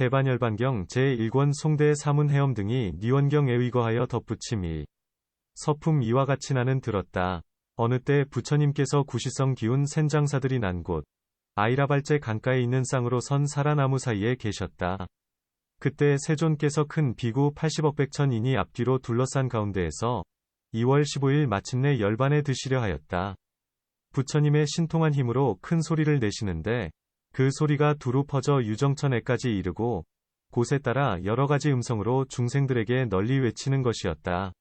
대반열반경 제1권 송대 사문해엄 등이 니원경에 의거하여 덧붙임 1. 서품 이와 같이 나는 들었다. 어느 때 부처님께서 구시성 기운 센장사들이 난 곳 아이라발제 강가에 있는 쌍으로 선 사라나무 사이에 계셨다. 그때 세존께서 큰 비구 80억 백천인이 앞뒤로 둘러싼 가운데에서 2월 15일 마침내 열반에 드시려 하였다. 부처님의 신통한 힘으로 큰 소리를 내시는데 그 소리가 두루 퍼져 유정천에까지 이르고 곳에 따라 여러가지 음성으로 중생들에게 널리 외치는 것이었다.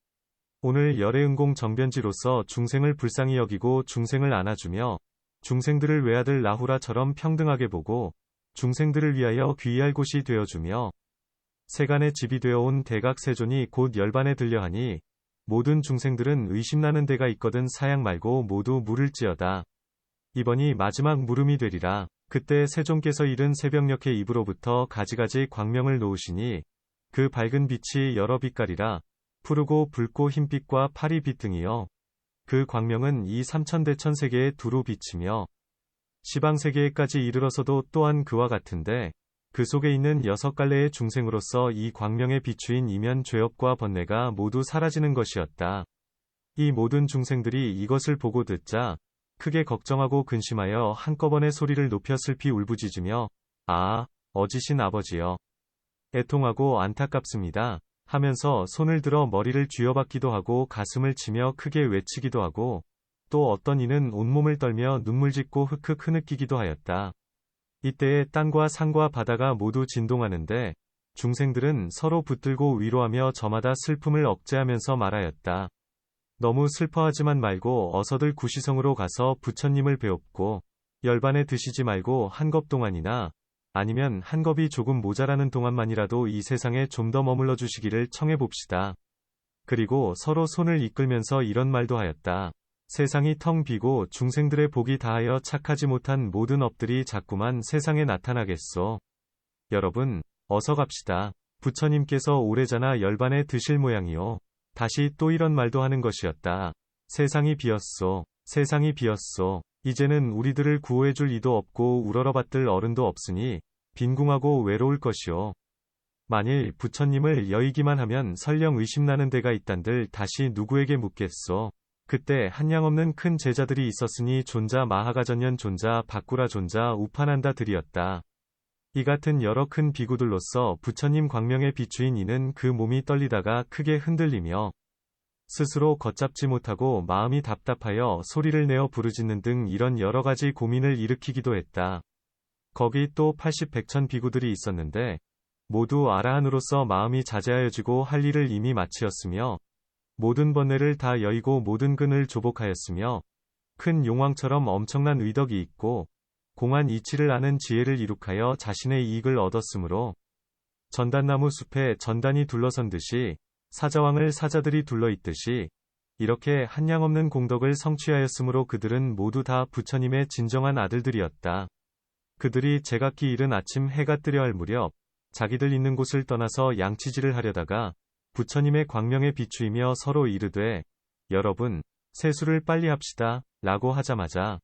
오늘 열애응공 정변지로서 중생을 불쌍히 여기고 중생을 안아주며 중생들을 외아들 라후라처럼 평등하게 보고 중생들을 위하여 귀의할 곳이 되어주며 세간의 집이 되어온 대각세존이 곧 열반에 들려하니 모든 중생들은 의심나는 데가 있거든 사양 말고 모두 물을지어다. 이번이 마지막 물음이 되리라. 그때 세존께서 이른 새벽녘의 입으로부터 가지가지 광명을 놓으시니 그 밝은 빛이 여러 빛깔이라 푸르고 붉고 흰빛과 파리빛 등이요. 그 광명은 이 삼천대천 세계에 두루 비치며 시방세계에까지 이르러서도 또한 그와 같은데 그 속에 있는 6갈래의 중생으로서 이 광명에 비추인 이면 죄업과 번뇌가 모두 사라지는 것이었다. 이 모든 중생들이 이것을 보고 듣자 크게 걱정하고 근심하여 한꺼번에 소리를 높여 슬피 울부짖으며 아, 어지신 아버지여. 애통하고 안타깝습니다. 하면서 손을 들어 머리를 쥐어박기도 하고 가슴을 치며 크게 외치기도 하고 또 어떤 이는 온몸을 떨며 눈물 짓고 흑흑 흐느끼기도 하였다. 이때에 땅과 산과 바다가 모두 진동하는데 중생들은 서로 붙들고 위로하며 저마다 슬픔을 억제하면서 말하였다. 너무 슬퍼하지만 말고 어서들 구시성으로 가서 부처님을 배웁고 열반에 드시지 말고 한 겁 동안이나 아니면 한 겁이 조금 모자라는 동안만이라도 이 세상에 좀 더 머물러 주시기를 청해봅시다. 그리고 서로 손을 이끌면서 이런 말도 하였다. 세상이 텅 비고 중생들의 복이 다하여 착하지 못한 모든 업들이 자꾸만 세상에 나타나겠소. 여러분, 어서 갑시다. 부처님께서 오래전에 열반에 드실 모양이요. 다시 또 이런 말도 하는 것이었다. 세상이 비었소. 세상이 비었소. 이제는 우리들을 구호해줄 이도 없고 우러러받들 어른도 없으니 빈궁하고 외로울 것이오. 만일 부처님을 여의기만 하면 설령 의심나는 데가 있단들 다시 누구에게 묻겠소. 그때 한량없는 큰 제자들이 있었으니 존자 마하가전년 존자 바꾸라 존자 우파난다 들이었다. 이 같은 여러 큰 비구들로서 부처님 광명에 비추인 이는 그 몸이 떨리다가 크게 흔들리며 스스로 걷잡지 못하고 마음이 답답하여 소리를 내어 부르짖는 등 이런 여러가지 고민을 일으키기도 했다. 거기 또 80백천 비구들이 있었는데 모두 아라한으로서 마음이 자제하여지고 할 일을 이미 마치었으며 모든 번뇌를 다 여의고 모든 근을 조복하였으며 큰 용왕처럼 엄청난 의덕이 있고 공한 이치를 아는 지혜를 이룩하여 자신의 이익을 얻었으므로 전단나무 숲에 전단이 둘러선 듯이 사자왕을 사자들이 둘러있듯이 이렇게 한량없는 공덕을 성취하였으므로 그들은 모두 다 부처님의 진정한 아들들이었다. 그들이 제각기 이른 아침 해가 뜨려 할 무렵 자기들 있는 곳을 떠나서 양치질을 하려다가 부처님의 광명에 비추이며 서로 이르되 여러분, 세수를 빨리 합시다 라고 하자마자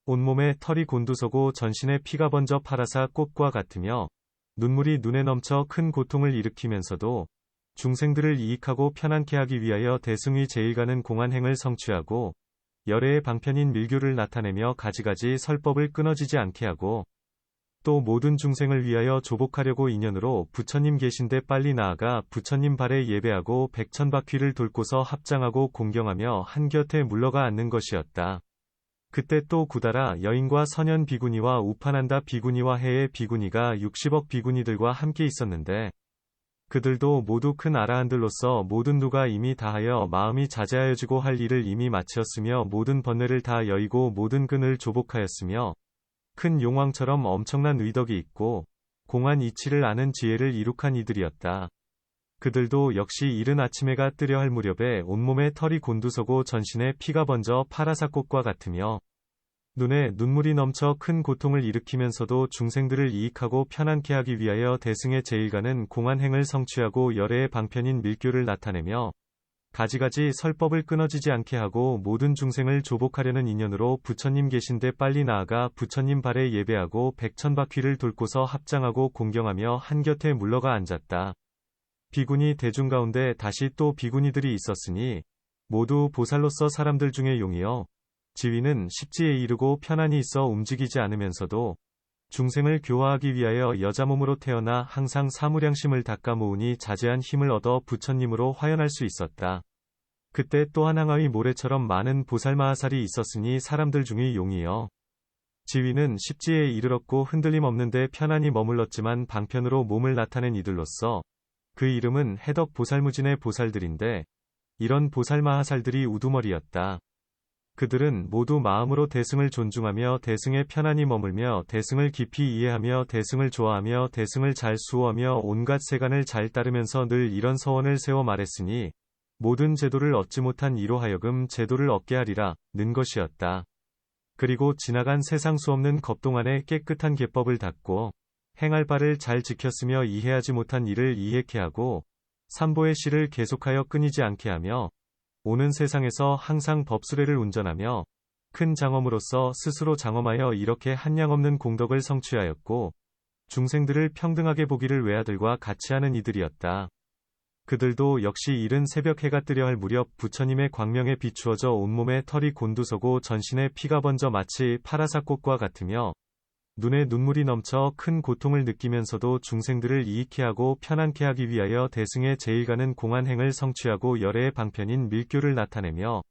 온몸에 털이 곤두서고 전신에 피가 번져 파라사 꽃과 같으며 눈물이 눈에 넘쳐 큰 고통을 일으키면서도 중생들을 이익하고 편안케 하기 위하여 대승의 제일가는 공안행을 성취하고 열애의 방편인 밀교를 나타내며 가지가지 설법을 끊어지지 않게 하고 또 모든 중생을 위하여 조복하려고 인연으로 부처님 계신데 빨리 나아가 부처님 발에 예배하고 백천바퀴를 돌고서 합장하고 공경하며 한곁에 물러가 앉는 것이었다. 그때 또 구달아 여인과 선현 비구니와 우파난다 비구니와 해의 비구니가 60억 비구니들과 함께 있었는데 그들도 모두 큰 아라한들로서 모든 누가 이미 다하여 마음이 자제하여지고 할 일을 이미 마치었으며 모든 번뇌를 다 여의고 모든 근을 조복하였으며 큰 용왕처럼 엄청난 의덕이 있고 공한 이치를 아는 지혜를 이룩한 이들이었다. 그들도 역시 이른 아침해가 뜨려 할 무렵에 온몸에 털이 곤두서고 전신에 피가 번져 파라사꽃과 같으며 눈에 눈물이 넘쳐 큰 고통을 일으키면서도 중생들을 이익하고 편안케 하기 위하여 대승의 제일가는 공안행을 성취하고 열애의 방편인 밀교를 나타내며 가지가지 설법을 끊어지지 않게 하고 모든 중생을 조복하려는 인연으로 부처님 계신데 빨리 나아가 부처님 발에 예배하고 백천바퀴를 돌고서 합장하고 공경하며 한곁에 물러가 앉았다. 비구니 대중 가운데 다시 또 비구니들이 있었으니 모두 보살로서 사람들 중에 용이여 지위는 십지에 이르고 편안히 있어 움직이지 않으면서도 중생을 교화하기 위하여 여자 몸으로 태어나 항상 사무량심을 닦아 모으니 자제한 힘을 얻어 부처님으로 화연할 수 있었다. 그때 또한 항아위 모래처럼 많은 보살마하살이 있었으니 사람들 중의 용이여 지위는 십지에 이르렀고 흔들림 없는데 편안히 머물렀지만 방편으로 몸을 나타낸 이들로서 그 이름은 해덕 보살무진의 보살들인데 이런 보살마하살들이 우두머리였다. 그들은 모두 마음으로 대승을 존중하며 대승에 편안히 머물며 대승을 깊이 이해하며 대승을 좋아하며 대승을 잘 수호하며 온갖 세간을 잘 따르면서 늘 이런 서원을 세워 말했으니 모든 제도를 얻지 못한 이로 하여금 제도를 얻게 하리라 는 것이었다. 그리고 지나간 세상 수없는 겁동안에 깨끗한 계법을 닦고 행할 바를 잘 지켰으며 이해하지 못한 일을 이해케 하고 삼보의 실을 계속하여 끊이지 않게 하며 오는 세상에서 항상 법수레를 운전하며 큰 장엄으로서 스스로 장엄하여 이렇게 한량없는 공덕을 성취하였고 중생들을 평등하게 보기를 외아들과 같이 하는 이들이었다. 그들도 역시 이른 새벽 해가 뜨려 할 무렵 부처님의 광명에 비추어져 온몸에 털이 곤두서고 전신에 피가 번져 마치 파라사꽃과 같으며 눈에 눈물이 넘쳐 큰 고통을 느끼면서도 중생들을 이익케 하고 편안케 하기 위하여 대승에 제일가는 공안행을 성취하고 열애의 방편인 밀교를 나타내며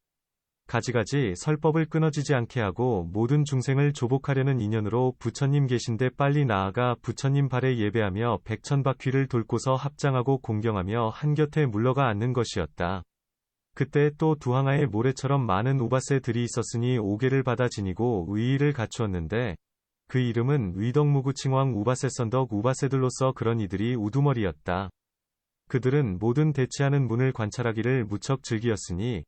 가지가지 설법을 끊어지지 않게 하고 모든 중생을 조복하려는 인연으로 부처님 계신데 빨리 나아가 부처님 발에 예배하며 백천바퀴를 돌고서 합장하고 공경하며 한곁에 물러가 앉는 것이었다. 그때 또 두항아에 모래처럼 많은 우바세들이 있었으니 오계를 받아 지니고 의의를 갖추었는데 그 이름은 위덕무구칭왕 우바세선덕 우바세들로서 그런 이들이 우두머리였다. 그들은 모든 대치하는 문을 관찰하기를 무척 즐기었으니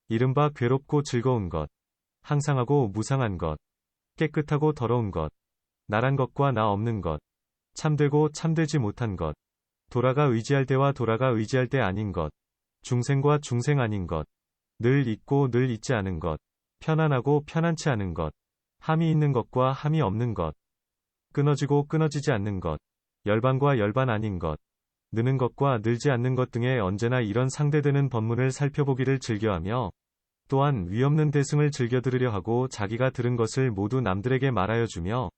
이른바 괴롭고 즐거운 것, 항상하고 무상한 것, 깨끗하고 더러운 것, 나란 것과 나 없는 것, 참되고 참되지 못한 것, 돌아가 의지할 때와 돌아가 의지할 때 아닌 것, 중생과 중생 아닌 것, 늘 있고 늘 있지 않은 것, 편안하고 편안치 않은 것, 함이 있는 것과 함이 없는 것, 끊어지고 끊어지지 않는 것, 열반과 열반 아닌 것, 느는 것과 늘지 않는 것 등의 언제나 이런 상대되는 법문을 살펴보기를 즐겨하며 또한 위없는 대승을 즐겨 들으려 하고 자기가 들은 것을 모두 남들에게 말하여 주며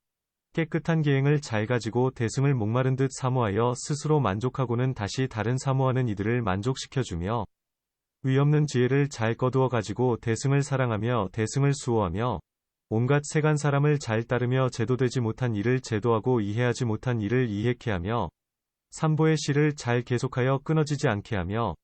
깨끗한 계행을 잘 가지고 대승을 목마른 듯 사모하여 스스로 만족하고는 다시 다른 사모하는 이들을 만족시켜주며 위없는 지혜를 잘 거두어 가지고 대승을 사랑하며 대승을 수호하며 온갖 세간 사람을 잘 따르며 제도되지 못한 일을 제도하고 이해하지 못한 일을 이해케 하며 삼보의 실을 잘 계속하여 끊어지지 않게 하며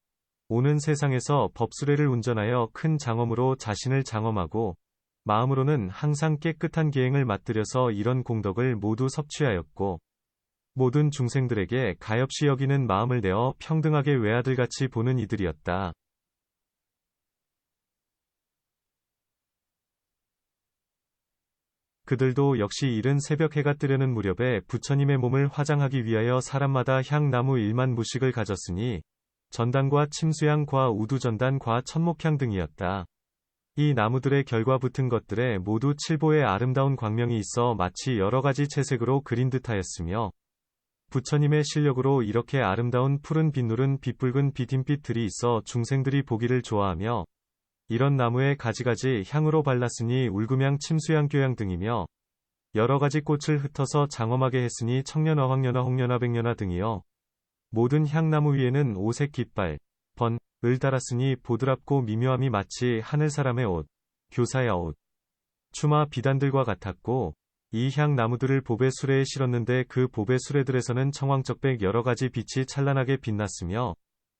오는 세상에서 법수레를 운전하여 큰 장엄으로 자신을 장엄하고 마음으로는 항상 깨끗한 계행을 맛들여서 이런 공덕을 모두 섭취하였고 모든 중생들에게 가엾이 여기는 마음을 내어 평등하게 외아들같이 보는 이들이었다. 그들도 역시 이른 새벽 해가 뜨려는 무렵에 부처님의 몸을 화장하기 위하여 사람마다 향나무 1만 무씩을 가졌으니 전단과 침수향 과 우두전단 과 천목향 등이었다. 이 나무들의 결과 붙은 것들에 모두 칠보의 아름다운 광명이 있어 마치 여러가지 채색으로 그린 듯하였으며 부처님의 실력으로 이렇게 아름다운 푸른 빛누른 빛붉은 빛흰빛들이 있어 중생들이 보기를 좋아하며 이런 나무에 가지가지 향으로 발랐으니 울금향 침수향 교향 등이며 여러가지 꽃을 흩어서 장엄하게 했으니 청년화 황년화 홍년화 백년화 등이여 모든 향나무 위에는 오색 깃발, 번을 달았으니 보드랍고 미묘함이 마치 하늘사람의 옷, 교사의 옷, 추마 비단들과 같았고 이 향나무들을 보배 수레에 실었는데 그 보배 수레들에서는 청황적백 여러가지 빛이 찬란하게 빛났으며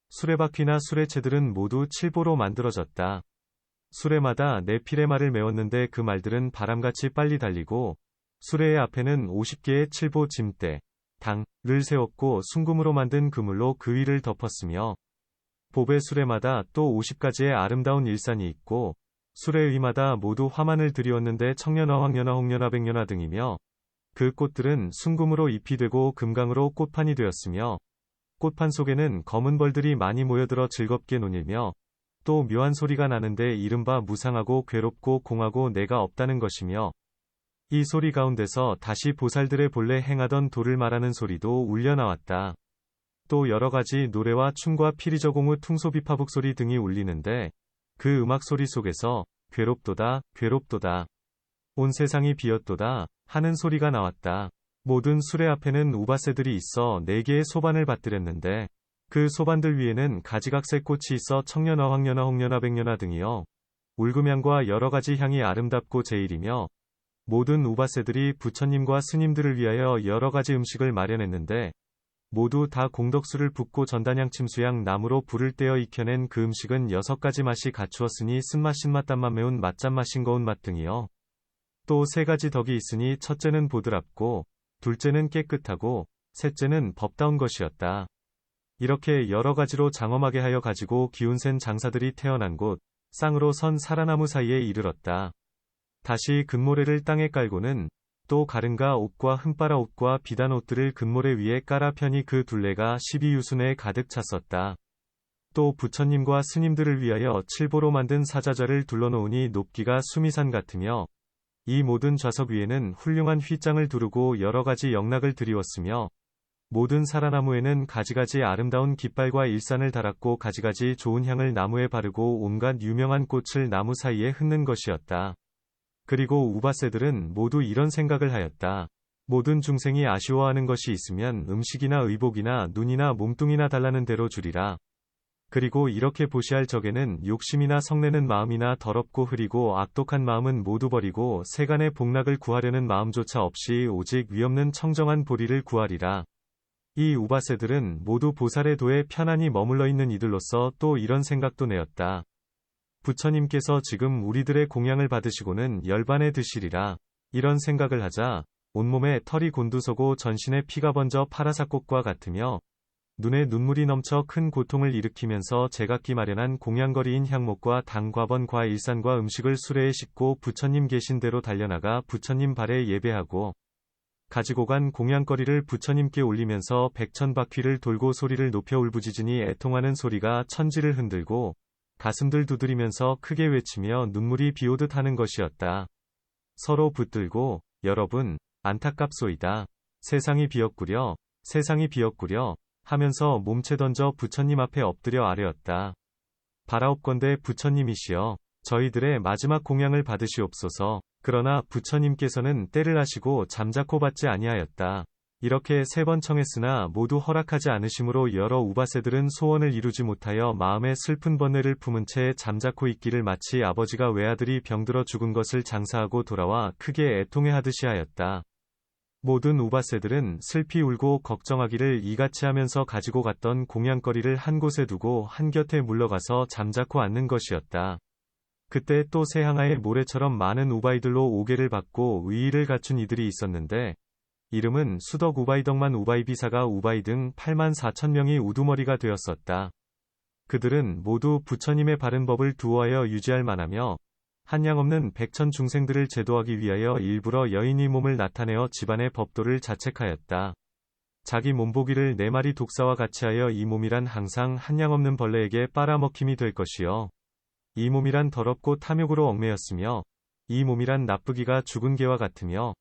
수레바퀴나 수레체들은 모두 칠보로 만들어졌다. 수레마다 네 필의 말을 메웠는데 그 말들은 바람같이 빨리 달리고 수레의 앞에는 50개의 칠보 짐대, 당을 세웠고 순금으로 만든 그물로 그 위를 덮었으며 보배 수레마다 또 50가지의 아름다운 일산이 있고 수레 위마다 모두 화만을 들이었는데 청년화 황년화 홍년화 백년화 등이며 그 꽃들은 순금으로 잎이 되고 금강으로 꽃판이 되었으며 꽃판 속에는 검은 벌들이 많이 모여들어 즐겁게 논일며 또 묘한 소리가 나는데 이른바 무상하고 괴롭고 공하고 내가 없다는 것이며, 이 소리 가운데서 다시 보살들의 본래 행하던 도를 말하는 소리도 울려 나왔다. 또 여러 가지 노래와 춤과 피리저공의 퉁소비파북 소리 등이 울리는데, 그 음악 소리 속에서 괴롭도다, 괴롭도다, 온 세상이 비었도다 하는 소리가 나왔다. 모든 수레 앞에는 우바새들이 있어 4개의 소반을 받들였는데, 그 소반들 위에는 가지각색 꽃이 있어 청년화, 황년화, 홍년화, 백년화 등이요, 울금향과 여러 가지 향이 아름답고 제일이며, 모든 우바새들이 부처님과 스님들을 위하여 여러 가지 음식을 마련했는데, 모두 다 공덕수를 붓고 전단향 침수향 나무로 불을 떼어 익혀낸 그 음식은 6가지 맛이 갖추었으니 쓴맛, 신맛, 단맛, 매운 맛, 짠맛, 싱거운 맛 등이요. 또 3가지 덕이 있으니 첫째는 보드랍고, 둘째는 깨끗하고, 셋째는 법다운 것이었다. 이렇게 여러 가지로 장엄하게 하여 가지고 기운센 장사들이 태어난 곳, 쌍으로 선 사라나무 사이에 이르렀다. 다시 금모래를 땅에 깔고는 또 가른가 옷과 흠바라 옷과 비단 옷들을 금모래 위에 깔아 편히 그 둘레가 12유순에 가득 찼었다. 또 부처님과 스님들을 위하여 칠보로 만든 사자자를 둘러놓으니 높기가 수미산 같으며, 이 모든 좌석 위에는 훌륭한 휘장을 두르고 여러 가지 영락을 드리웠으며, 모든 사라나무에는 가지가지 아름다운 깃발과 일산을 달았고 가지가지 좋은 향을 나무에 바르고 온갖 유명한 꽃을 나무 사이에 흩는 것이었다. 그리고 우바새들은 모두 이런 생각을 하였다. 모든 중생이 아쉬워하는 것이 있으면 음식이나 의복이나 눈이나 몸뚱이나 달라는 대로 주리라. 그리고 이렇게 보시할 적에는 욕심이나 성내는 마음이나 더럽고 흐리고 악독한 마음은 모두 버리고 세간의 복락을 구하려는 마음조차 없이 오직 위없는 청정한 보리를 구하리라. 이 우바새들은 모두 보살의 도에 편안히 머물러 있는 이들로서 또 이런 생각도 내었다. 부처님께서 지금 우리들의 공양을 받으시고는 열반에 드시리라. 이런 생각을 하자 온몸에 털이 곤두서고 전신에 피가 번져 파라사꽃과 같으며, 눈에 눈물이 넘쳐 큰 고통을 일으키면서 제각기 마련한 공양거리인 향목과 당과번과 일산과 음식을 수레에 싣고 부처님 계신 대로 달려나가 부처님 발에 예배하고, 가지고 간 공양거리를 부처님께 올리면서 백천바퀴를 돌고 소리를 높여 울부짖으니 애통하는 소리가 천지를 흔들고 가슴들 두드리면서 크게 외치며 눈물이 비오듯 하는 것이었다. 서로 붙들고 여러분 안타깝소이다. 세상이 비었구려. 세상이 비었구려 하면서 몸체 던져 부처님 앞에 엎드려 아뢰었다. 바라옵건대 부처님이시여, 저희들의 마지막 공양을 받으시옵소서. 그러나 부처님께서는 때를 하시고 잠자코 받지 아니하였다. 이렇게 3번 청했으나 모두 허락하지 않으심으로 여러 우바새들은 소원을 이루지 못하여 마음에 슬픈 번뇌를 품은 채 잠자코 있기를, 마치 아버지가 외아들이 병들어 죽은 것을 장사하고 돌아와 크게 애통해하듯이 하였다. 모든 우바새들은 슬피 울고 걱정하기를 이같이 하면서 가지고 갔던 공양거리를 한 곳에 두고 한 곁에 물러가서 잠자코 앉는 것이었다. 그때 또 새항아의 모래처럼 많은 우바이들로 오계를 받고 의의를 갖춘 이들이 있었는데, 이름은 수덕 우바이덕만 우바이비사가 우바이 등 84,000명이 우두머리가 되었었다. 그들은 모두 부처님의 바른 법을 두어하여 유지할 만하며, 한량없는 백천 중생들을 제도하기 위하여 일부러 여인이 몸을 나타내어 집안의 법도를 자책하였다. 자기 몸보기를 4마리 독사와 같이 하여 이 몸이란 항상 한량없는 벌레에게 빨아먹힘이 될 것이요, 이 몸이란 더럽고 탐욕으로 얽매였으며, 이 몸이란 나쁘기가 죽은 개와 같으며,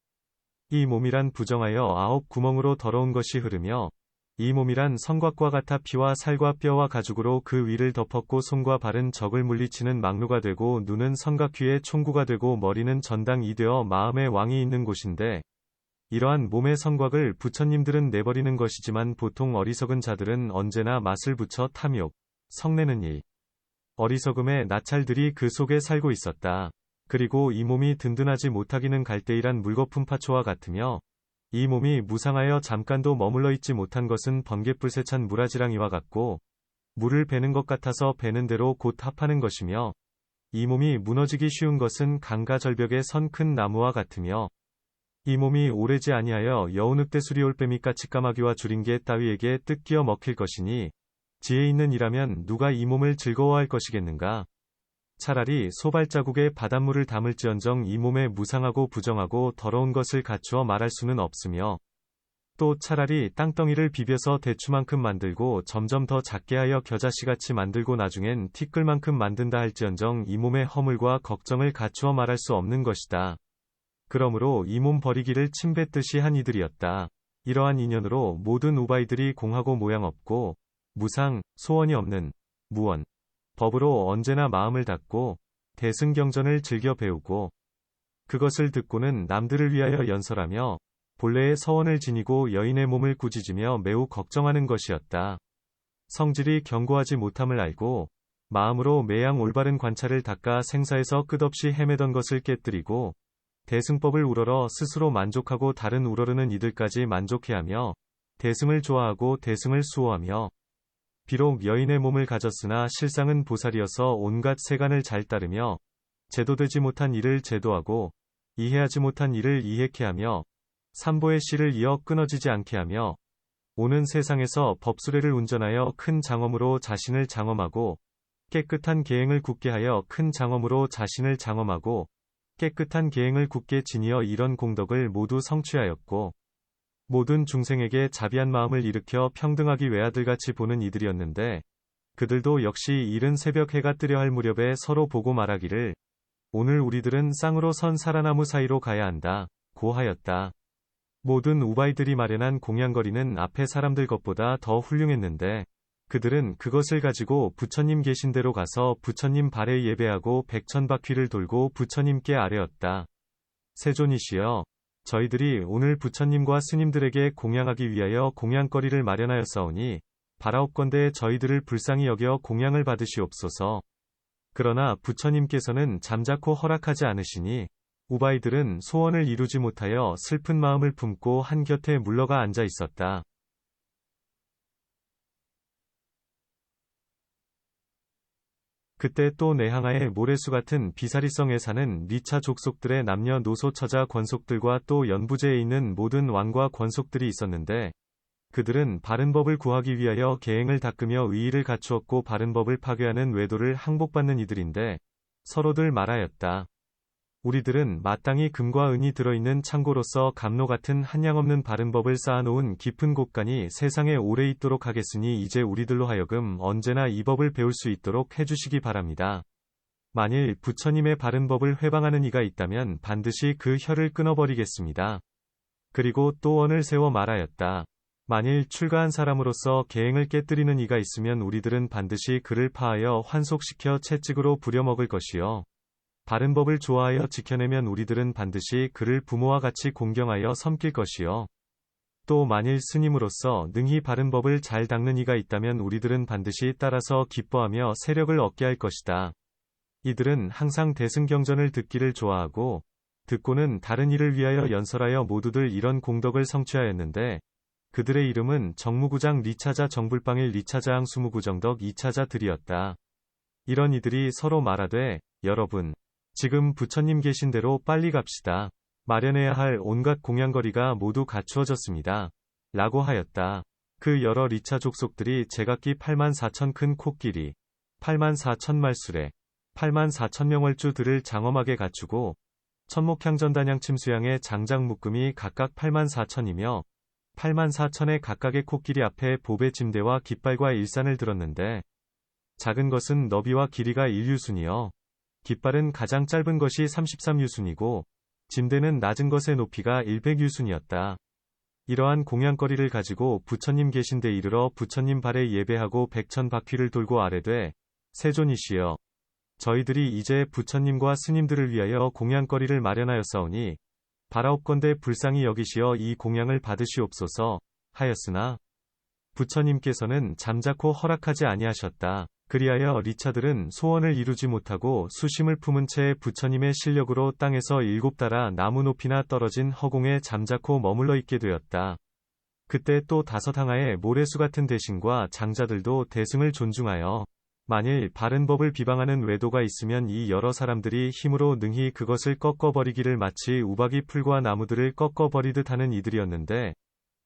이 몸이란 부정하여 9 구멍으로 더러운 것이 흐르며, 이 몸이란 성곽과 같아 피와 살과 뼈와 가죽으로 그 위를 덮었고, 손과 발은 적을 물리치는 막루가 되고, 눈은 성곽 위에 총구가 되고, 머리는 전당이 되어 마음의 왕이 있는 곳인데, 이러한 몸의 성곽을 부처님들은 내버리는 것이지만 보통 어리석은 자들은 언제나 맛을 붙여 탐욕, 성내는 일, 어리석음의 나찰들이 그 속에 살고 있었다. 그리고 이 몸이 든든하지 못하기는 갈대이란 물거품 파초와 같으며, 이 몸이 무상하여 잠깐도 머물러 있지 못한 것은 번갯불새 찬 무라지랑이와 같고, 물을 베는 것 같아서 베는 대로 곧 합하는 것이며, 이 몸이 무너지기 쉬운 것은 강가 절벽에 선 큰 나무와 같으며, 이 몸이 오래지 아니하여 여우늑대 수리올빼미 까치까마귀와 주린개 따위에게 뜯기어 먹힐 것이니, 지혜 있는 이라면 누가 이 몸을 즐거워할 것이겠는가. 차라리 소발자국에 바닷물을 담을지언정 이 몸에 무상하고 부정하고 더러운 것을 갖추어 말할 수는 없으며, 또 차라리 땅덩이를 비벼서 대추만큼 만들고 점점 더 작게 하여 겨자씨같이 만들고 나중엔 티끌만큼 만든다 할지언정 이 몸의 허물과 걱정을 갖추어 말할 수 없는 것이다. 그러므로 이 몸 버리기를 침뱉듯이 한 이들이었다. 이러한 인연으로 모든 우바이들이 공하고 모양없고 무상, 소원이 없는 무원, 법으로 언제나 마음을 닫고 대승경전을 즐겨 배우고 그것을 듣고는 남들을 위하여 연설하며 본래의 서원을 지니고 여인의 몸을 꾸짖으며 매우 걱정하는 것이었다. 성질이 견고하지 못함을 알고 마음으로 매양 올바른 관찰을 닦아 생사에서 끝없이 헤매던 것을 깨뜨리고 대승법을 우러러 스스로 만족하고 다른 우러르는 이들까지 만족해하며 대승을 좋아하고 대승을 수호하며 비록 여인의 몸을 가졌으나 실상은 보살이어서 온갖 세간을 잘 따르며 제도되지 못한 일을 제도하고 이해하지 못한 일을 이해케 하며 삼보의 씨를 이어 끊어지지 않게 하며 오는 세상에서 법수레를 운전하여 큰 장엄으로 자신을 장엄하고 깨끗한 계행을 굳게 하여 큰 장엄으로 자신을 장엄하고 깨끗한 계행을 굳게 지니어 이런 공덕을 모두 성취하였고 모든 중생에게 자비한 마음을 일으켜 평등하기 외아들같이 보는 이들이었는데 그들도 역시 이른 새벽 해가 뜨려 할 무렵에 서로 보고 말하기를 오늘 우리들은 쌍으로 선 사라나무 사이로 가야 한다 고 하였다. 모든 우바이들이 마련한 공양거리는 앞에 사람들 것보다 더 훌륭했는데 그들은 그것을 가지고 부처님 계신 데로 가서 부처님 발에 예배하고 백천바퀴를 돌고 부처님께 아뢰었다. 세존이시여, 저희들이 오늘 부처님과 스님들에게 공양하기 위하여 공양거리를 마련하였사오니 바라옵건대 저희들을 불쌍히 여겨 공양을 받으시옵소서. 그러나 부처님께서는 잠자코 허락하지 않으시니 우바이들은 소원을 이루지 못하여 슬픈 마음을 품고 한 곁에 물러가 앉아 있었다. 그때 또 내항아의 모래수 같은 비사리성에 사는 리차 족속들의 남녀노소 처자 권속들과 또 연부제에 있는 모든 왕과 권속들이 있었는데 그들은 바른 법을 구하기 위하여 계행을 닦으며 의의를 갖추었고 바른 법을 파괴하는 외도를 항복받는 이들인데 서로들 말하였다. 우리들은 마땅히 금과 은이 들어있는 창고로서 감로 같은 한량없는 바른 법을 쌓아놓은 깊은 곳간이 세상에 오래 있도록 하겠으니 이제 우리들로 하여금 언제나 이 법을 배울 수 있도록 해주시기 바랍니다. 만일 부처님의 바른 법을 회방하는 이가 있다면 반드시 그 혀를 끊어버리겠습니다. 그리고 또 언을 세워 말하였다. 만일 출가한 사람으로서 계행을 깨뜨리는 이가 있으면 우리들은 반드시 그를 파하여 환속시켜 채찍으로 부려먹을 것이요. 바른 법을 좋아하여 지켜내면 우리들은 반드시 그를 부모와 같이 공경하여 섬길 것이요. 또 만일 스님으로서 능히 바른 법을 잘 닦는 이가 있다면 우리들은 반드시 따라서 기뻐하며 세력을 얻게 할 것이다. 이들은 항상 대승경전을 듣기를 좋아하고 듣고는 다른 일을 위하여 연설하여 모두들 이런 공덕을 성취하였는데 그들의 이름은 정무구장 리차자 정불방일 리차자항 수무구정덕 이차자들이었다. 이런 이들이 서로 말하되 여러분 지금 부처님 계신 대로 빨리 갑시다. 마련해야 할 온갖 공양거리가 모두 갖추어졌습니다. 라고 하였다. 그 여러 리차 족속들이 제각기 84,000 큰 코끼리, 84,000 말수레, 84,000명월주들을 장엄하게 갖추고 천목향전단양 침수양의 장작 묶음이 각각 84,000이며 84,000의 각각의 코끼리 앞에 보배 짐대와 깃발과 일산을 들었는데 작은 것은 너비와 길이가 1유순이요. 깃발은 가장 짧은 것이 33유순이고 짐대는 낮은 것의 높이가 100유순이었다. 이러한 공양거리를 가지고 부처님 계신 데 이르러 부처님 발에 예배하고 백천바퀴를 돌고 아뢰되 세존이시여, 저희들이 이제 부처님과 스님들을 위하여 공양거리를 마련하였사오니 바라옵건대 불쌍히 여기시어 이 공양을 받으시옵소서 하였으나 부처님께서는 잠자코 허락하지 아니하셨다. 그리하여 리차들은 소원을 이루지 못하고 수심을 품은 채 부처님의 실력으로 땅에서 7달아 나무 높이나 떨어진 허공에 잠자코 머물러 있게 되었다. 그때 또 5항아의 모래수 같은 대신과 장자들도 대승을 존중하여 만일 바른 법을 비방하는 외도가 있으면 이 여러 사람들이 힘으로 능히 그것을 꺾어버리기를 마치 우박이 풀과 나무들을 꺾어버리듯 하는 이들이었는데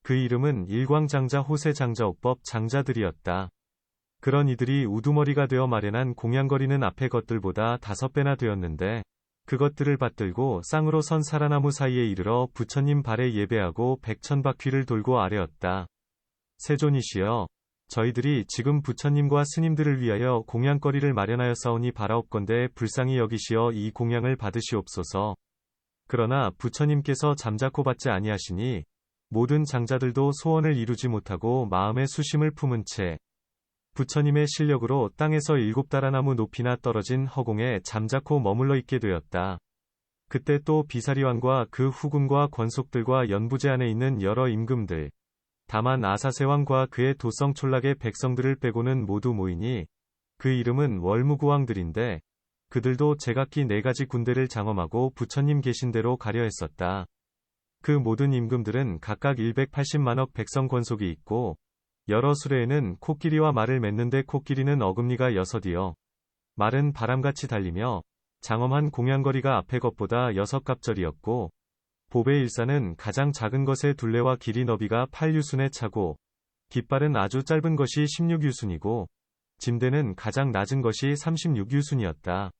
그 이름은 일광장자 호세장자옥법 장자들이었다. 그런 이들이 우두머리가 되어 마련한 공양거리는 앞의 것들보다 5배나 되었는데 그것들을 받들고 쌍으로 선 사라나무 사이에 이르러 부처님 발에 예배하고 백천바퀴를 돌고 아뢰었다. 세존이시여, 저희들이 지금 부처님과 스님들을 위하여 공양거리를 마련하였사오니 바라옵건대 불쌍히 여기시어 이 공양을 받으시옵소서. 그러나 부처님께서 잠자코 받지 아니하시니 모든 장자들도 소원을 이루지 못하고 마음의 수심을 품은 채 부처님의 실력으로 땅에서 7다라나무 높이나 떨어진 허공에 잠자코 머물러 있게 되었다. 그때 또 비사리왕과 그 후궁과 권속들과 연부제 안에 있는 여러 임금들, 다만 아사세왕과 그의 도성촌락의 백성들을 빼고는 모두 모이니 그 이름은 월무구왕들인데 그들도 제각기 4가지 군대를 장엄하고 부처님 계신 대로 가려 했었다. 그 모든 임금들은 각각 180만억 백성 권속이 있고 여러 수레에는 코끼리와 말을 맺는데 코끼리는 어금니가 6이요. 말은 바람같이 달리며 장엄한 공양거리가 앞의 것보다 6갑절이었고 보배 일사는 가장 작은 것의 둘레와 길이 너비가 8유순에 차고 깃발은 아주 짧은 것이 16유순이고 짐대는 가장 낮은 것이 36유순이었다.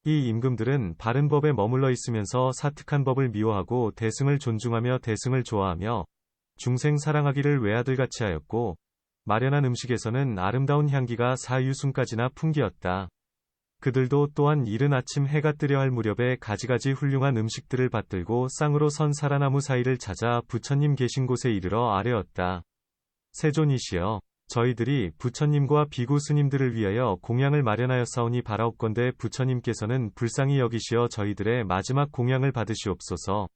이 임금들은 바른 법에 머물러 있으면서 사특한 법을 미워하고 대승을 존중하며 대승을 좋아하며 중생 사랑하기를 외아들같이 하였고 마련한 음식에서는 아름다운 향기가 4유순까지나 풍기었다. 그들도 또한 이른 아침 해가 뜨려 할 무렵에 가지가지 훌륭한 음식들을 받들고 쌍으로 선 사라나무 사이를 찾아 부처님 계신 곳에 이르러 아뢰었다. 세존이시여, 저희들이 부처님과 비구 스님들을 위하여 공양을 마련하였사오니 바라옵건대 부처님께서는 불쌍히 여기시어 저희들의 마지막 공양을 받으시옵소서.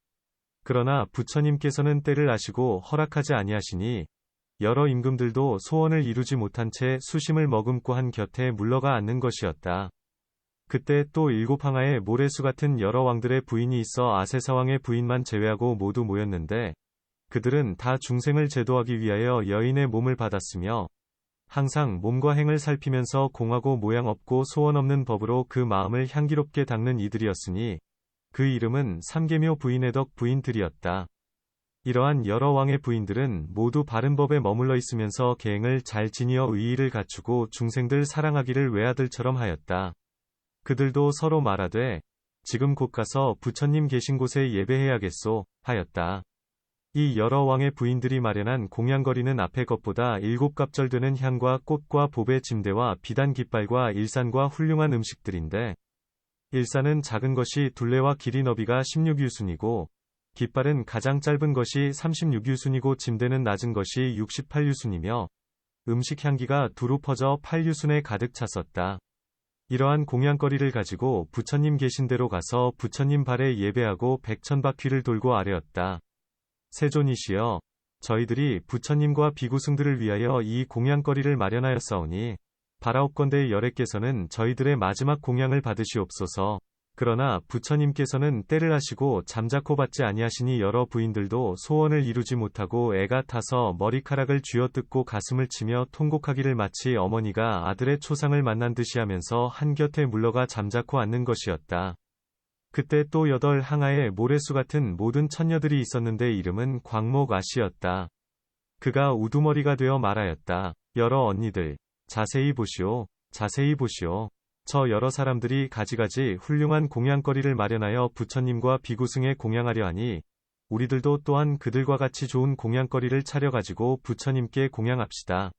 그러나 부처님께서는 때를 아시고 허락하지 아니하시니 여러 임금들도 소원을 이루지 못한 채 수심을 머금고 한 곁에 물러가 앉는 것이었다. 그때 또 7항아에 모래수 같은 여러 왕들의 부인이 있어 아세사왕의 부인만 제외하고 모두 모였는데 그들은 다 중생을 제도하기 위하여 여인의 몸을 받았으며 항상 몸과 행을 살피면서 공하고 모양 없고 소원 없는 법으로 그 마음을 향기롭게 닦는 이들이었으니 그 이름은 삼계묘 부인의 덕 부인들이었다. 이러한 여러 왕의 부인들은 모두 바른 법에 머물러 있으면서 계행을 잘 지니어 의의를 갖추고 중생들 사랑하기를 외아들처럼 하였다. 그들도 서로 말하되 지금 곧 가서 부처님 계신 곳에 예배해야겠소 하였다. 이 여러 왕의 부인들이 마련한 공양거리는 앞의 것보다 7갑절 되는 향과 꽃과 보배 짐대와 비단 깃발과 일산과 훌륭한 음식들인데 일산은 작은 것이 둘레와 길이 너비가 16유순이고 깃발은 가장 짧은 것이 36유순이고 짐대는 낮은 것이 68유순이며 음식 향기가 두루 퍼져 8유순에 가득 찼었다. 이러한 공양거리를 가지고 부처님 계신 데로 가서 부처님 발에 예배하고 백천바퀴를 돌고 아뢰었다. 세존이시여, 저희들이 부처님과 비구승들을 위하여 이 공양거리를 마련하였사오니 바라옵건대 열애께서는 저희들의 마지막 공양을 받으시옵소서. 그러나 부처님께서는 때를 하시고 잠자코 받지 아니하시니 여러 부인들도 소원을 이루지 못하고 애가 타서 머리카락을 쥐어뜯고 가슴을 치며 통곡하기를 마치 어머니가 아들의 초상을 만난 듯이 하면서 한곁에 물러가 잠자코 앉는 것이었다. 그때 또 8항아에 모래수 같은 모든 처녀들이 있었는데 이름은 광목아씨였다. 그가 우두머리가 되어 말하였다. 여러 언니들, 자세히 보시오, 자세히 보시오. 저 여러 사람들이 가지가지 훌륭한 공양거리를 마련하여 부처님과 비구승에 공양하려 하니 우리들도 또한 그들과 같이 좋은 공양거리를 차려가지고 부처님께 공양합시다.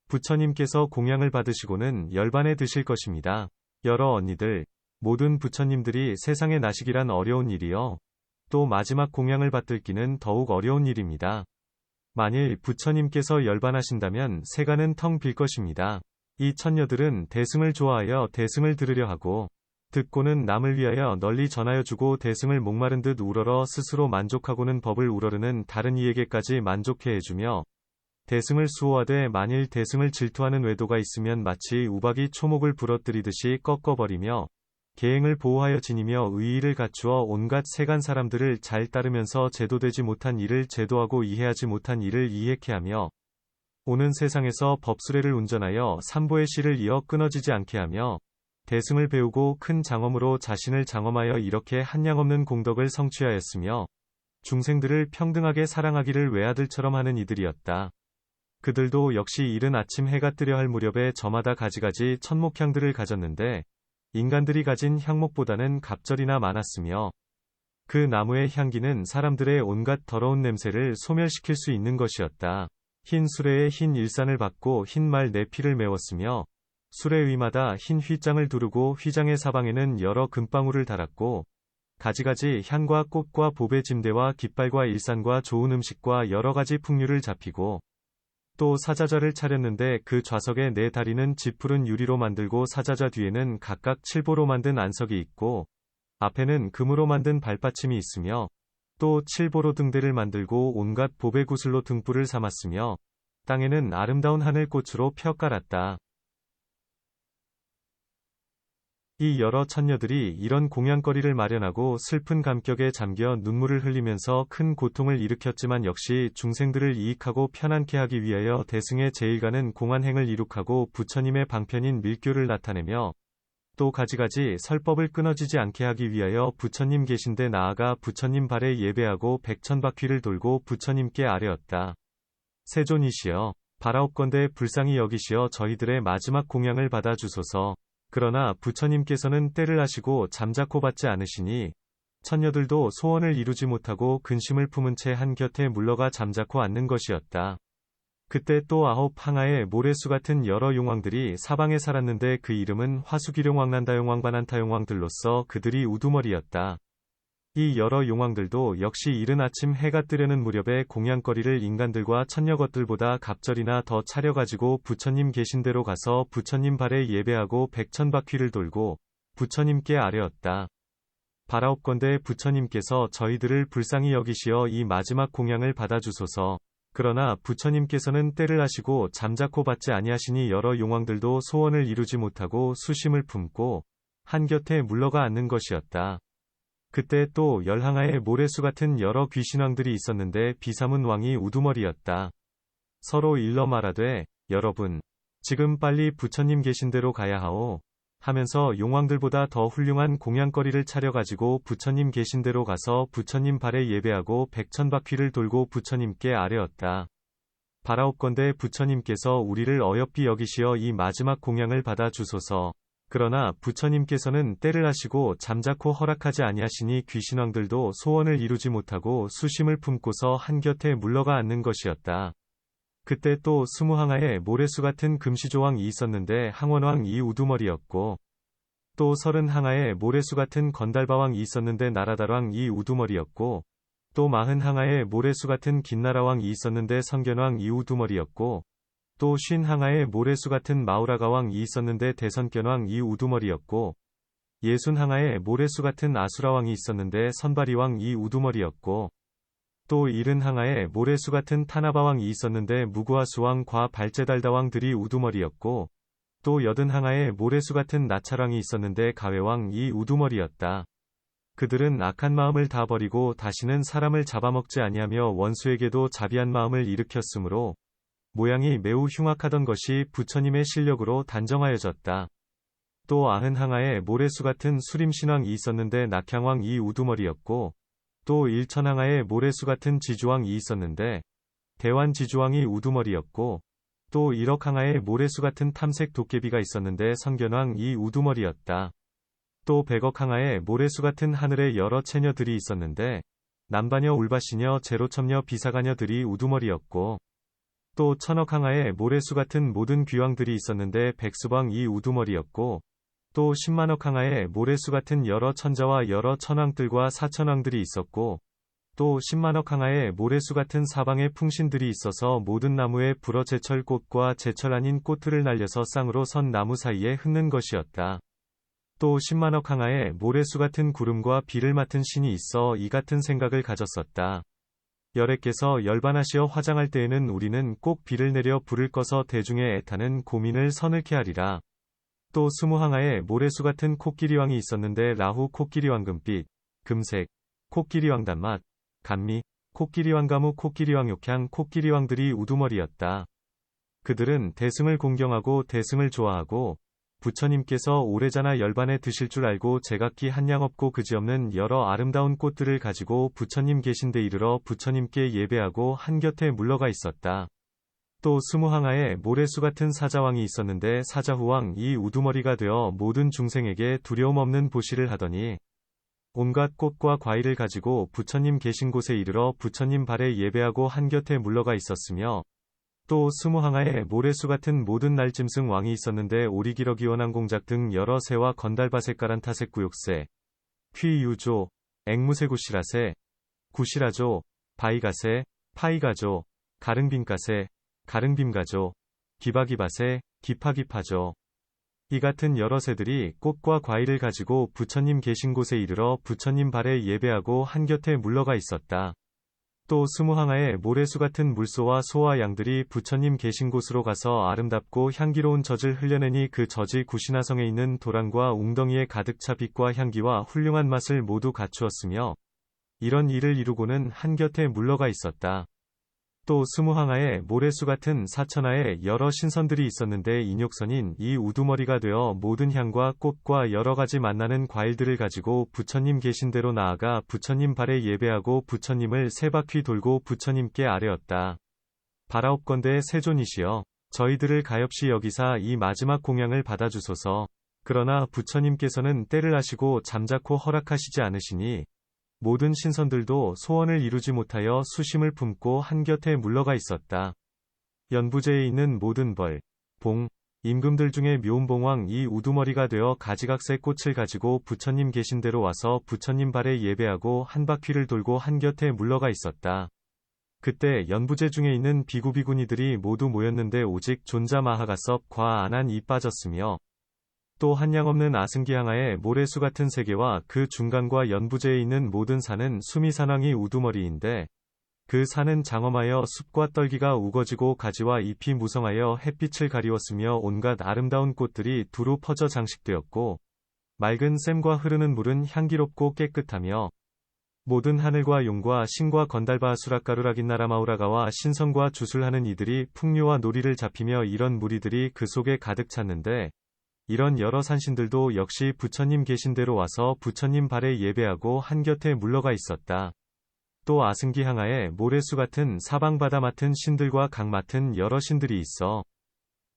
부처님께서 공양을 받으시고는 열반에 드실 것입니다. 여러 언니들, 모든 부처님들이 세상에 나시기란 어려운 일이요. 또 마지막 공양을 받들기는 더욱 어려운 일입니다. 만일 부처님께서 열반하신다면 세간은 텅 빌 것입니다. 이 천녀들은 대승을 좋아하여 대승을 들으려 하고 듣고는 남을 위하여 널리 전하여 주고 대승을 목마른 듯 우러러 스스로 만족하고는 법을 우러르는 다른 이에게까지 만족해 해주며 대승을 수호하되 만일 대승을 질투하는 외도가 있으면 마치 우박이 초목을 부러뜨리듯이 꺾어버리며 계행을 보호하여 지니며 의의를 갖추어 온갖 세간 사람들을 잘 따르면서 제도되지 못한 일을 제도하고 이해하지 못한 일을 이해케 하며 오는 세상에서 법수레를 운전하여 삼보의 실을 이어 끊어지지 않게 하며 대승을 배우고 큰 장엄으로 자신을 장엄하여 이렇게 한량없는 공덕을 성취하였으며 중생들을 평등하게 사랑하기를 외아들처럼 하는 이들이었다. 그들도 역시 이른 아침 해가 뜨려 할 무렵에 저마다 가지가지 천목향들을 가졌는데 인간들이 가진 향목보다는 갑절이나 많았으며 그 나무의 향기는 사람들의 온갖 더러운 냄새를 소멸시킬 수 있는 것이었다. 흰 수레에 흰 일산을 받고 흰 말 네 피를 메웠으며 수레 위마다 흰 휘장을 두르고 휘장의 사방에는 여러 금방울을 달았고 가지가지 향과 꽃과 보배 짐대와 깃발과 일산과 좋은 음식과 여러 가지 풍류를 잡히고 또 사자좌를 차렸는데 그 좌석의 네 다리는 짙푸른 유리로 만들고 사자좌 뒤에는 각각 칠보로 만든 안석이 있고 앞에는 금으로 만든 발받침이 있으며 또 칠보로 등대를 만들고 온갖 보배 구슬로 등불을 삼았으며 땅에는 아름다운 하늘꽃으로 펴 깔았다. 이 여러 처녀들이 이런 공양거리를 마련하고 슬픈 감격에 잠겨 눈물을 흘리면서 큰 고통을 일으켰지만 역시 중생들을 이익하고 편안케 하기 위하여 대승의 제일가는 공안행을 이룩하고 부처님의 방편인 밀교를 나타내며 또 가지가지 설법을 끊어지지 않게 하기 위하여 부처님 계신 데 나아가 부처님 발에 예배하고 백천바퀴를 돌고 부처님께 아뢰었다. 세존이시여, 바라옵건대 불쌍히 여기시어 저희들의 마지막 공양을 받아주소서. 그러나 부처님께서는 때를 아시고 잠자코 받지 않으시니 처녀들도 소원을 이루지 못하고 근심을 품은 채 한 곁에 물러가 잠자코 앉는 것이었다. 그때 또 9 항아의 모래수 같은 여러 용왕들이 사방에 살았는데 그 이름은 화수기룡왕, 난다용왕, 바난타용왕들로서 그들이 우두머리였다. 이 여러 용왕들도 역시 이른 아침 해가 뜨려는 무렵에 공양거리를 인간들과 천녀 것들보다 갑절이나 더 차려가지고 부처님 계신 데로 가서 부처님 발에 예배하고 백천바퀴를 돌고 부처님께 아뢰었다. 바라옵건대 부처님께서 저희들을 불쌍히 여기시어 이 마지막 공양을 받아주소서. 그러나 부처님께서는 때를 아시고 잠자코 받지 아니하시니 여러 용왕들도 소원을 이루지 못하고 수심을 품고 한 곁에 물러가 앉는 것이었다. 그때 또 10항아의 모래수 같은 여러 귀신왕들이 있었는데 비사문 왕이 우두머리였다. 서로 일러 말하되 여러분, 지금 빨리 부처님 계신 데로 가야 하오. 하면서 용왕들보다 더 훌륭한 공양거리를 차려가지고 부처님 계신 데로 가서 부처님 발에 예배하고 백천바퀴를 돌고 부처님께 아뢰었다. 바라옵건대 부처님께서 우리를 어여삐 여기시어 이 마지막 공양을 받아주소서. 그러나 부처님께서는 때를 아시고 잠자코 허락하지 아니하시니 귀신왕들도 소원을 이루지 못하고 수심을 품고서 한 곁에 물러가 앉는 것이었다. 그때 또 20항아의 모래수 같은 금시조왕이 있었는데 항원왕이 우두머리였고 또 30항아의 모래수 같은 건달바왕이 있었는데 나라달왕이 우두머리였고 또 40항아의 모래수 같은 긴나라왕이 있었는데 성견왕이 우두머리였고 또 50항아의 모래수 같은 마우라가왕이 있었는데 대선견왕이 우두머리였고 60항아의 모래수 같은 아수라왕이 있었는데 선바리왕이 우두머리였고 또 70항아의 모래수 같은 타나바왕이 있었는데 무구아수왕과 발제달다왕들이 우두머리였고 또 80항아의 모래수 같은 나찰왕이 있었는데 가회왕이 우두머리였다. 그들은 악한 마음을 다 버리고 다시는 사람을 잡아먹지 아니하며 원수에게도 자비한 마음을 일으켰으므로 모양이 매우 흉악하던 것이 부처님의 실력으로 단정하여졌다. 또 90항아의 모래수 같은 수림신왕이 있었는데 낙향왕이 우두머리였고 또 1000항아의 모래수 같은 지주왕이 있었는데 대환지주왕이 우두머리였고 또 1억항아의 모래수 같은 탐색 도깨비가 있었는데 성견왕이 우두머리였다. 또 100억항아의 모래수 같은 하늘의 여러 체녀들이 있었는데 남바녀, 울바시녀, 제로첨녀, 비사가녀들이 우두머리였고 또 1000억항아의 모래수 같은 모든 귀왕들이 있었는데 백수왕이 우두머리였고 또 10만억항아의 모래수 같은 여러 천자와 여러 천왕들과 사천왕들이 있었고 또 10만억항아의 모래수 같은 사방의 풍신들이 있어서 모든 나무에 불어 제철 꽃과 제철 아닌 꽃들을 날려서 쌍으로 선 나무 사이에 흩는 것이었다. 또 10만억항아의 모래수 같은 구름과 비를 맡은 신이 있어 이 같은 생각을 가졌었다. 열애께서 열반하시어 화장할 때에는 우리는 꼭 비를 내려 불을 꺼서 대중의 애타는 고민을 서늘케 하리라. 또 20항아의 모래수 같은 코끼리왕이 있었는데 라후 코끼리왕 금빛, 금색, 코끼리왕 단맛, 감미, 코끼리왕 가무, 코끼리왕 욕향, 코끼리왕들이 우두머리였다. 그들은 대승을 공경하고 대승을 좋아하고 부처님께서 오래자나 열반에 드실 줄 알고 제각기 한량 없고 그지없는 여러 아름다운 꽃들을 가지고 부처님 계신 데 이르러 부처님께 예배하고 한 곁에 물러가 있었다. 또 스무항아에 모래수 같은 사자왕이 있었는데 사자후왕 이 우두머리가 되어 모든 중생에게 두려움 없는 보시를 하더니 온갖 꽃과 과일을 가지고 부처님 계신 곳에 이르러 부처님 발에 예배하고 한곁에 물러가 있었으며 또 스무항아에 모래수 같은 모든 날짐승 왕이 있었는데 오리기러기 원앙공작 등 여러 새와 건달바색 가란타색 구욕새, 퀴유조, 앵무새구시라새, 구시라조, 바이가새, 파이가조, 가릉빈가새, 가릉빔가조, 기바기바새, 기파기파조. 이 같은 여러 새들이 꽃과 과일을 가지고 부처님 계신 곳에 이르러 부처님 발에 예배하고 한곁에 물러가 있었다. 또 스무항아에 모래수 같은 물소와 소와 양들이 부처님 계신 곳으로 가서 아름답고 향기로운 젖을 흘려내니 그 젖이 구시나성에 있는 도랑과 웅덩이에 가득 차 빛과 향기와 훌륭한 맛을 모두 갖추었으며 이런 일을 이루고는 한곁에 물러가 있었다. 또 스무항아에 모래수 같은 사천하에 여러 신선들이 있었는데 인욕선인 이 우두머리가 되어 모든 향과 꽃과 여러 가지 만나는 과일들을 가지고 부처님 계신 대로 나아가 부처님 발에 예배하고 부처님을 세 바퀴 돌고 부처님께 아뢰었다. 바라옵건대 세존이시여, 저희들을 가엾이 여기사 이 마지막 공양을 받아주소서. 그러나 부처님께서는 때를 아시고 잠자코 허락하시지 않으시니 모든 신선들도 소원을 이루지 못하여 수심을 품고 한곁에 물러가 있었다. 연부제에 있는 모든 벌, 봉, 임금들 중에 묘음봉왕 이 우두머리가 되어 가지각색 꽃을 가지고 부처님 계신 대로 와서 부처님 발에 예배하고 한 바퀴를 돌고 한곁에 물러가 있었다. 그때 연부제 중에 있는 비구비구니들이 모두 모였는데 오직 존자 마하가섭 과안한이 빠졌으며 또 한량없는 아승기항아에 모래수 같은 세계와 그 중간과 연부제에 있는 모든 산은 수미산왕이 우두머리인데 그 산은 장엄하여 숲과 떨기가 우거지고 가지와 잎이 무성하여 햇빛을 가리웠으며 온갖 아름다운 꽃들이 두루 퍼져 장식되었고 맑은 샘과 흐르는 물은 향기롭고 깨끗하며 모든 하늘과 용과 신과 건달바 수락가루라긴나라마우라가와 신성과 주술하는 이들이 풍류와 놀이를 잡히며 이런 무리들이 그 속에 가득 찼는데 이런 여러 산신들도 역시 부처님 계신 대로 와서 부처님 발에 예배하고 한곁에 물러가 있었다. 또 아승기항아에 모래수 같은 사방바다 맡은 신들과 각 맡은 여러 신들이 있어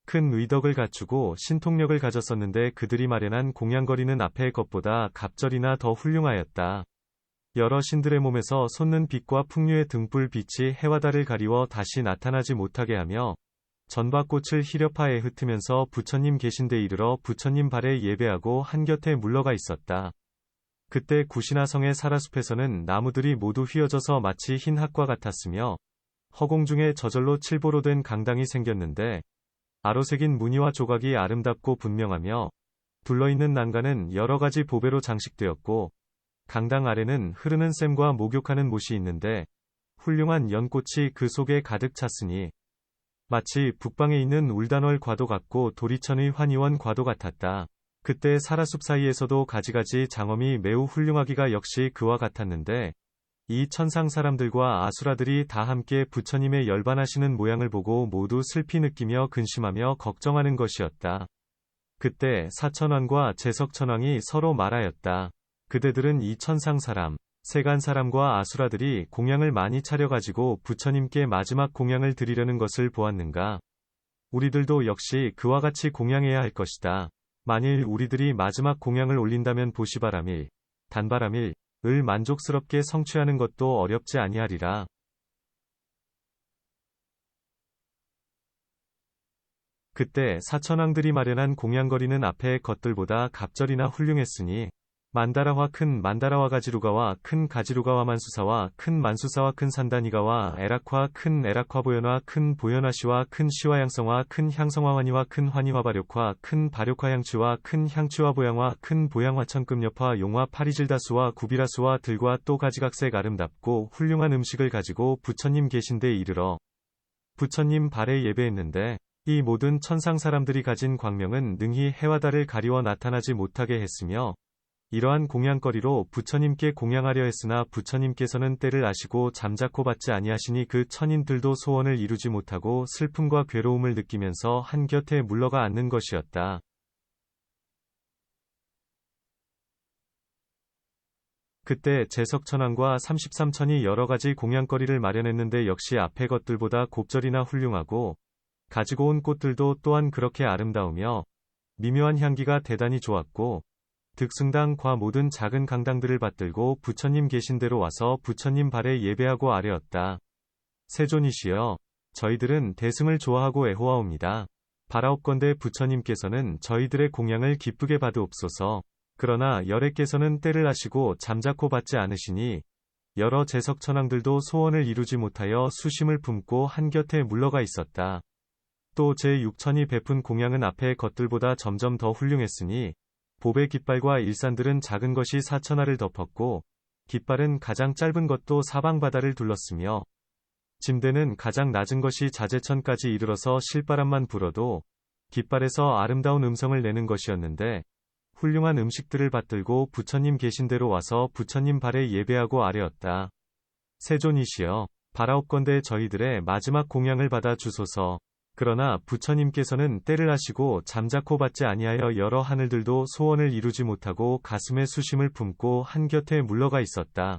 큰 의덕을 갖추고 신통력을 가졌었는데 그들이 마련한 공양거리는 앞의 것보다 갑절이나 더 훌륭하였다. 여러 신들의 몸에서 솟는 빛과 풍류의 등불 빛이 해와 달을 가리워 다시 나타나지 못하게 하며 전박꽃을 희렵하에 흩으면서 부처님 계신 데 이르러 부처님 발에 예배하고 한곁에 물러가 있었다. 그때 구시나성의 사라숲에서는 나무들이 모두 휘어져서 마치 흰 학과 같았으며 허공 중에 저절로 칠보로 된 강당이 생겼는데 아로색인 무늬와 조각이 아름답고 분명하며 둘러있는 난간은 여러 가지 보배로 장식되었고 강당 아래는 흐르는 샘과 목욕하는 못이 있는데 훌륭한 연꽃이 그 속에 가득 찼으니 마치 북방에 있는 울단월 과도 같고 도리천의 환희원 과도 같았다. 그때 사라숲 사이에서도 가지가지 장엄이 매우 훌륭하기가 역시 그와 같았는데 이 천상 사람들과 아수라들이 다 함께 부처님의 열반하시는 모양을 보고 모두 슬피 느끼며 근심하며 걱정하는 것이었다. 그때 사천왕과 제석천왕이 서로 말하였다. 그대들은 이 천상 사람, 세간 사람과 아수라들이 공양을 많이 차려가지고 부처님께 마지막 공양을 드리려는 것을 보았는가? 우리들도 역시 그와 같이 공양해야 할 것이다. 만일 우리들이 마지막 공양을 올린다면 보시바람일, 단바람일, 을 만족스럽게 성취하는 것도 어렵지 아니하리라. 그때 사천왕들이 마련한 공양거리는 앞의 것들보다 갑절이나 훌륭했으니 만다라와 큰 만다라와 가지루가와 큰 가지루가와 만수사와 큰 만수사와 큰 산다니가와 에락화 큰 에락화 보현화 큰 보현화시와 큰 시화양성화 큰 향성화환희와 큰 환희화 발욕화 큰 발욕화 향취와 큰 향취화 보양화 큰 보양화 천금엽화 용화 파리질다수와 구비라수와 들과 또 가지각색 아름답고 훌륭한 음식을 가지고 부처님 계신 데 이르러 부처님 발에 예배했는데 이 모든 천상 사람들이 가진 광명은 능히 해와 달을 가리워 나타나지 못하게 했으며 이러한 공양거리로 부처님께 공양하려 했으나 부처님께서는 때를 아시고 잠자코 받지 아니하시니 그 천인들도 소원을 이루지 못하고 슬픔과 괴로움을 느끼면서 한곁에 물러가 앉는 것이었다. 그때 제석천왕과 33천이 여러 가지 공양거리를 마련했는데 역시 앞의 것들보다 곱절이나 훌륭하고 가지고 온 꽃들도 또한 그렇게 아름다우며 미묘한 향기가 대단히 좋았고 득승당 과 모든 작은 강당들을 받들고 부처님 계신 데로 와서 부처님 발에 예배하고 아뢰었다. 세존이시여, 저희들은 대승을 좋아하고 애호하옵니다. 바라옵건대 부처님께서는 저희들의 공양을 기쁘게 받으옵소서. 그러나 열애께서는 때를 아시고 잠자코 받지 않으시니 여러 재석천왕들도 소원을 이루지 못하여 수심을 품고 한곁에 물러가 있었다. 또 제6천이 베푼 공양은 앞의 것들보다 점점 더 훌륭했으니 보배 깃발과 일산들은 작은 것이 4천하를 덮었고 깃발은 가장 짧은 것도 사방바다를 둘렀으며 짐대는 가장 낮은 것이 자재천까지 이르러서 실바람만 불어도 깃발에서 아름다운 음성을 내는 것이었는데 훌륭한 음식들을 받들고 부처님 계신 데로 와서 부처님 발에 예배하고 아뢰었다. 세존이시여, 바라옵건대 저희들의 마지막 공양을 받아 주소서. 그러나 부처님께서는 때를 아시고 잠자코 받지 아니하여 여러 하늘들도 소원을 이루지 못하고 가슴에 수심을 품고 한곁에 물러가 있었다.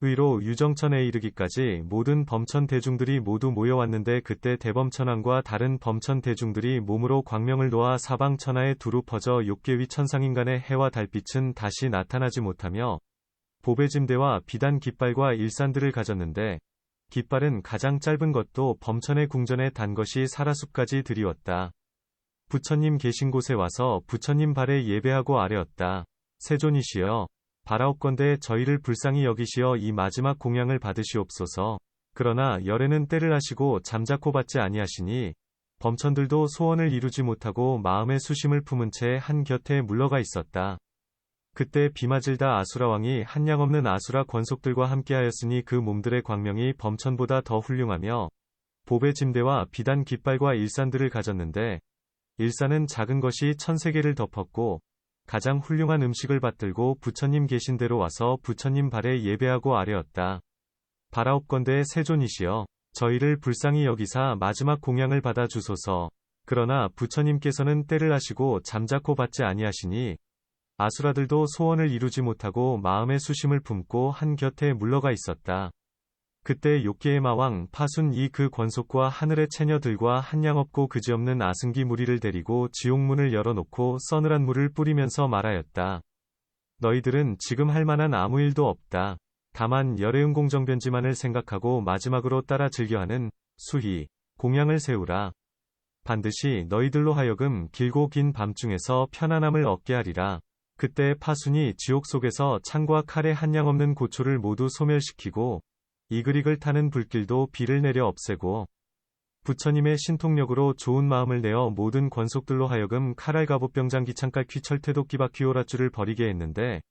의로 유정천에 이르기까지 모든 범천 대중들이 모두 모여왔는데 그때 대범천왕과 다른 범천 대중들이 몸으로 광명을 놓아 사방천하에 두루 퍼져 욕계위 천상인간의 해와 달빛은 다시 나타나지 못하며 보배짐대와 비단 깃발과 일산들을 가졌는데 깃발은 가장 짧은 것도 범천의 궁전에 단 것이 사라숲까지 드리웠다. 부처님 계신 곳에 와서 부처님 발에 예배하고 아뢰었다. 세존이시여, 바라옵건대 저희를 불쌍히 여기시어 이 마지막 공양을 받으시옵소서. 그러나 열애는 때를 아시고 잠자코 받지 아니하시니 범천들도 소원을 이루지 못하고 마음의 수심을 품은 채 한곁에 물러가 있었다. 그때 비마질다 아수라왕이 한량없는 아수라 권속들과 함께하였으니 그 몸들의 광명이 범천보다 더 훌륭하며 보배 짐대와 비단 깃발과 일산들을 가졌는데 일산은 작은 것이 1000세계를 덮었고 가장 훌륭한 음식을 받들고 부처님 계신 데로 와서 부처님 발에 예배하고 아뢰었다. 바라옵건대 세존이시여, 저희를 불쌍히 여기사 마지막 공양을 받아 주소서. 그러나 부처님께서는 때를 아시고 잠자코 받지 아니하시니 아수라들도 소원을 이루지 못하고 마음의 수심을 품고 한곁에 물러가 있었다. 그때 욕계의 마왕 파순이 그 권속과 하늘의 처녀들과 한량없고 그지없는 아승기 무리를 데리고 지옥문을 열어놓고 서늘한 물을 뿌리면서 말하였다. 너희들은 지금 할 만한 아무 일도 없다. 다만 열애응 공정변지만을 생각하고 마지막으로 따라 즐겨하는 수희, 공양을 세우라. 반드시 너희들로 하여금 길고 긴 밤중에서 편안함을 얻게 하리라. 그때 파순이 지옥 속에서 창과 칼의 한량없는 고초를 모두 소멸시키고 이글이글 타는 불길도 비를 내려 없애고 부처님의 신통력으로 좋은 마음을 내어 모든 권속들로 하여금 칼알 갑옷병장 기창깔 퀴철태도 끼바퀴오라줄을 버리게 했는데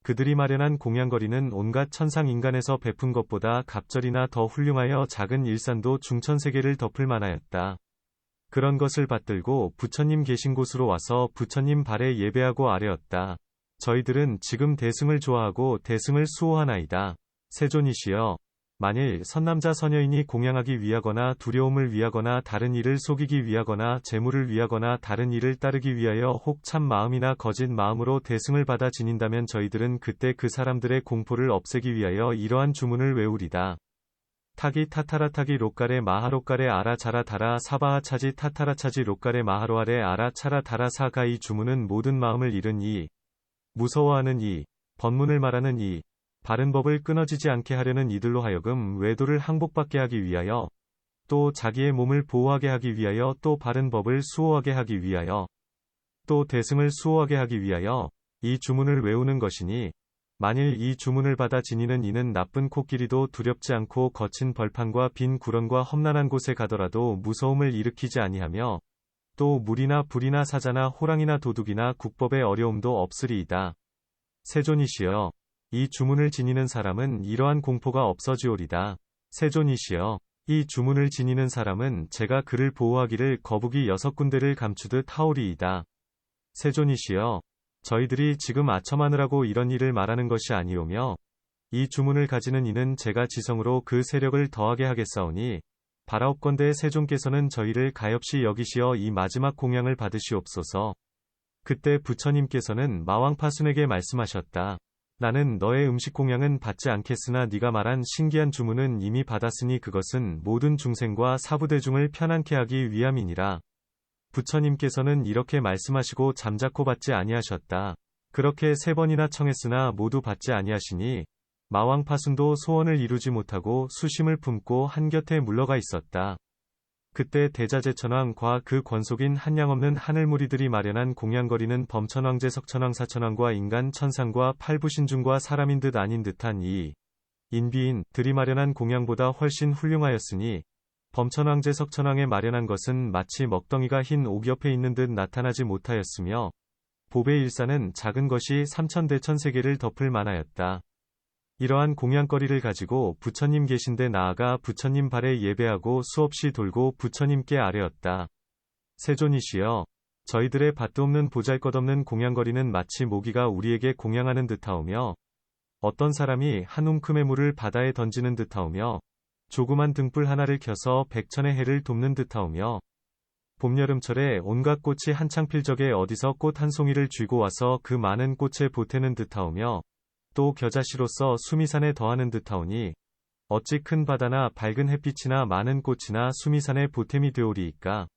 그들이 마련한 공양거리는 온갖 천상 인간에서 베푼 것보다 갑절이나 더 훌륭하여 작은 일산도 중천세계를 덮을 만하였다. 그런 것을 받들고 부처님 계신 곳으로 와서 부처님 발에 예배하고 아뢰었다. 저희들은 지금 대승을 좋아하고 대승을 수호하나이다. 세존이시여, 만일 선남자 선여인이 공양하기 위하거나 두려움을 위하거나 다른 이를 속이기 위하거나 재물을 위하거나 다른 이를 따르기 위하여 혹 참 마음이나 거짓 마음으로 대승을 받아 지닌다면 저희들은 그때 그 사람들의 공포를 없애기 위하여 이러한 주문을 외우리다. 타기 타타라 타기 롯가레 마하롯가레 아라 자라 다라 사바하 차지 타타라 차지 롯가레 마하로아레 아라 차라 다라 사가. 이 주문은 모든 마음을 잃은 이, 무서워하는 이, 번문을 말하는 이, 바른 법을 끊어지지 않게 하려는 이들로 하여금 외도를 항복받게 하기 위하여, 또 자기의 몸을 보호하게 하기 위하여, 또 바른 법을 수호하게 하기 위하여, 또 대승을 수호하게 하기 위하여 이 주문을 외우는 것이니 만일 이 주문을 받아 지니는 이는 나쁜 코끼리도 두렵지 않고 거친 벌판과 빈 구렁과 험난한 곳에 가더라도 무서움을 일으키지 아니하며 또 물이나 불이나 사자나 호랑이나 도둑이나 국법의 어려움도 없으리이다. 세존이시여, 이 주문을 지니는 사람은 이러한 공포가 없어지오리다. 세존이시여, 이 주문을 지니는 사람은 제가 그를 보호하기를 거북이 6군데를 감추듯 하오리이다. 세존이시여, 저희들이 지금 아첨하느라고 이런 일을 말하는 것이 아니오며 이 주문을 가지는 이는 제가 지성으로 그 세력을 더하게 하겠사오니 바라옵건대 세존께서는 저희를 가엾이 여기시어 이 마지막 공양을 받으시옵소서. 그때 부처님께서는 마왕 파순에게 말씀하셨다. 나는 너의 음식 공양은 받지 않겠으나 네가 말한 신기한 주문은 이미 받았으니 그것은 모든 중생과 사부대중을 편안케 하기 위함이니라. 부처님께서는 이렇게 말씀하시고 잠자코 받지 아니하셨다. 그렇게 3번이나 청했으나 모두 받지 아니하시니 마왕파순도 소원을 이루지 못하고 수심을 품고 한곁에 물러가 있었다. 그때 대자재천왕과 그 권속인 한량없는 하늘무리들이 마련한 공양거리는 범천왕제 석천왕 사천왕과 인간 천상과 팔부신중과 사람인 듯 아닌 듯한 이 인비인들이 마련한 공양보다 훨씬 훌륭하였으니 범천왕제 석천왕에 마련한 것은 마치 먹덩이가 흰 옥 옆에 있는 듯 나타나지 못하였으며 보배 일사는 작은 것이 삼천대천세계를 덮을 만하였다. 이러한 공양거리를 가지고 부처님 계신 데 나아가 부처님 발에 예배하고 수없이 돌고 부처님께 아뢰었다. 세존이시여, 저희들의 밭도 없는 보잘것없는 공양거리는 마치 모기가 우리에게 공양하는 듯하오며 어떤 사람이 한 움큼의 물을 바다에 던지는 듯하오며 조그만 등불 하나를 켜서 백천의 해를 돕는 듯하오며 봄 여름철에 온갖 꽃이 한창 필 적에 어디서 꽃 한 송이를 쥐고 와서 그 많은 꽃에 보태는 듯하오며 또 겨자씨로서 수미산에 더하는 듯하오니 어찌 큰 바다나 밝은 햇빛이나 많은 꽃이나 수미산에 보탬이 되오리이까.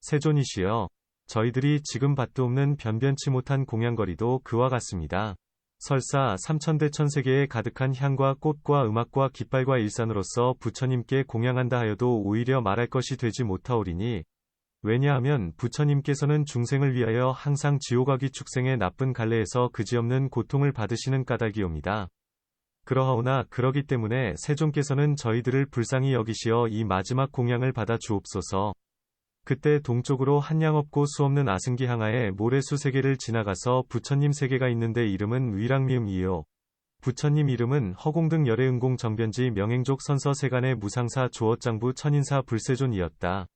세존이시여, 저희들이 지금 밭도 없는 변변치 못한 공양거리도 그와 같습니다. 설사 삼천대천세계에 가득한 향과 꽃과 음악과 깃발과 일산으로서 부처님께 공양한다 하여도 오히려 말할 것이 되지 못하오리니 왜냐하면 부처님께서는 중생을 위하여 항상 지옥아기 축생의 나쁜 갈래에서 그지없는 고통을 받으시는 까닭이옵니다. 그러하오나 그러기 때문에 세존께서는 저희들을 불쌍히 여기시어 이 마지막 공양을 받아 주옵소서. 그때 동쪽으로 한량 없고 수없는 아승기 항하에 모래수 세계를 지나가서 부처님 세계가 있는데 이름은 위랑미음이요. 부처님 이름은 허공등 열애응공 정변지 명행족 선서 세간의 무상사 조엇장부 천인사 불세존이었다.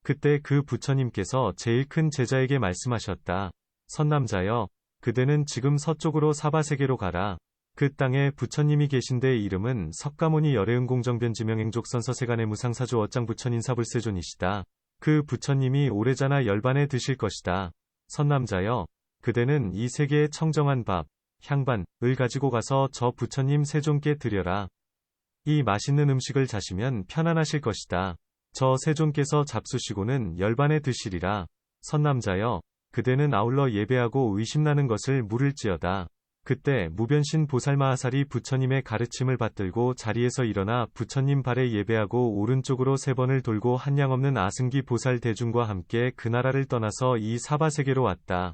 그때 그 부처님께서 제일 큰 제자에게 말씀하셨다. 선남자여, 그대는 지금 서쪽으로 사바세계로 가라. 그 땅에 부처님이 계신데 이름은 석가모니 열애응공정변지명행족 선서세간의 무상사조 어짱부천인사불세존이시다. 그 부처님이 오래자나 열반에 드실 것이다. 선남자여, 그대는 이 세계의 청정한 밥, 향반을 가지고 가서 저 부처님 세존께 드려라. 이 맛있는 음식을 자시면 편안하실 것이다. 저 세존께서 잡수시고는 열반에 드시리라. 선남자여, 그대는 아울러 예배하고 의심나는 것을 물을지어다. 그때 무변신 보살마하살이 부처님의 가르침을 받들고 자리에서 일어나 부처님 발에 예배하고 오른쪽으로 3번을 돌고 한량없는 아승기 보살 대중과 함께 그 나라를 떠나서 이 사바세계로 왔다.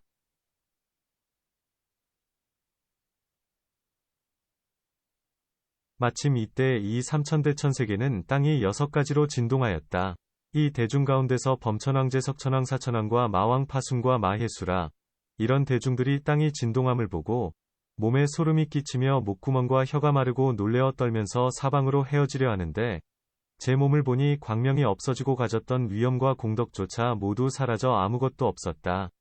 마침 이때 이 삼천대천세계는 땅이 6가지로 진동하였다. 이 대중 가운데서 범천왕제 석천왕 사천왕과 마왕 파순과 마해수라. 이런 대중들이 땅이 진동함을 보고 몸에 소름이 끼치며 목구멍과 혀가 마르고 놀래어 떨면서 사방으로 헤어지려 하는데 제 몸을 보니 광명이 없어지고 가졌던 위엄과 공덕조차 모두 사라져 아무것도 없었다.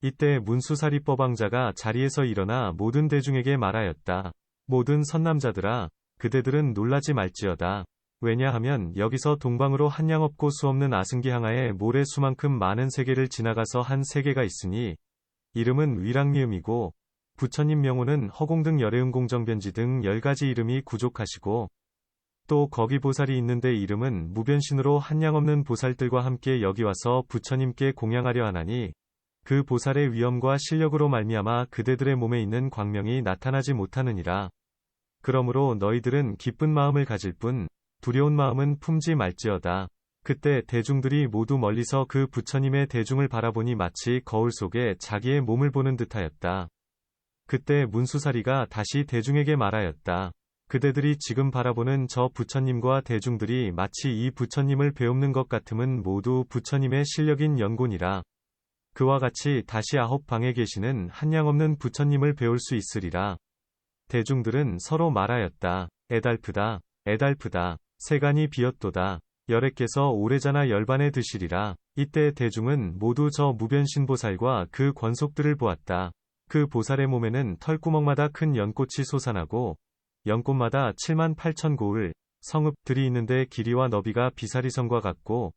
이때 문수사리 법왕자가 자리에서 일어나 모든 대중에게 말하였다. 모든 선남자들아, 그대들은 놀라지 말지어다. 왜냐하면 여기서 동방으로 한량 없고 수없는 아승기 항하에 모래 수만큼 많은 세계를 지나가서 한 세계가 있으니 이름은 위랑미음이고 부처님 명호는 허공등 열애응공정변지 등 10가지 이름이 구족하시고 또 거기 보살이 있는데 이름은 무변신으로 한량 없는 보살들과 함께 여기 와서 부처님께 공양하려 하나니 그 보살의 위엄과 실력으로 말미암아 그대들의 몸에 있는 광명이 나타나지 못하느니라. 그러므로 너희들은 기쁜 마음을 가질 뿐 두려운 마음은 품지 말지어다. 그때 대중들이 모두 멀리서 그 부처님의 대중을 바라보니 마치 거울 속에 자기의 몸을 보는 듯하였다. 그때 문수사리가 다시 대중에게 말하였다. 그대들이 지금 바라보는 저 부처님과 대중들이 마치 이 부처님을 배움는 것 같음은 모두 부처님의 실력인 연곤이라. 그와 같이 다시 9방에 계시는 한량없는 부처님을 배울 수 있으리라. 대중들은 서로 말하였다. 애달프다. 애달프다. 세간이 비었도다. 열애께서 오래자나 열반에 드시리라. 이때 대중은 모두 저 무변신보살과 그 권속들을 보았다. 그 보살의 몸에는 털구멍마다 큰 연꽃이 솟아나고 연꽃마다 7만 8천 고을, 성읍들이 있는데 길이와 너비가 비사리성과 같고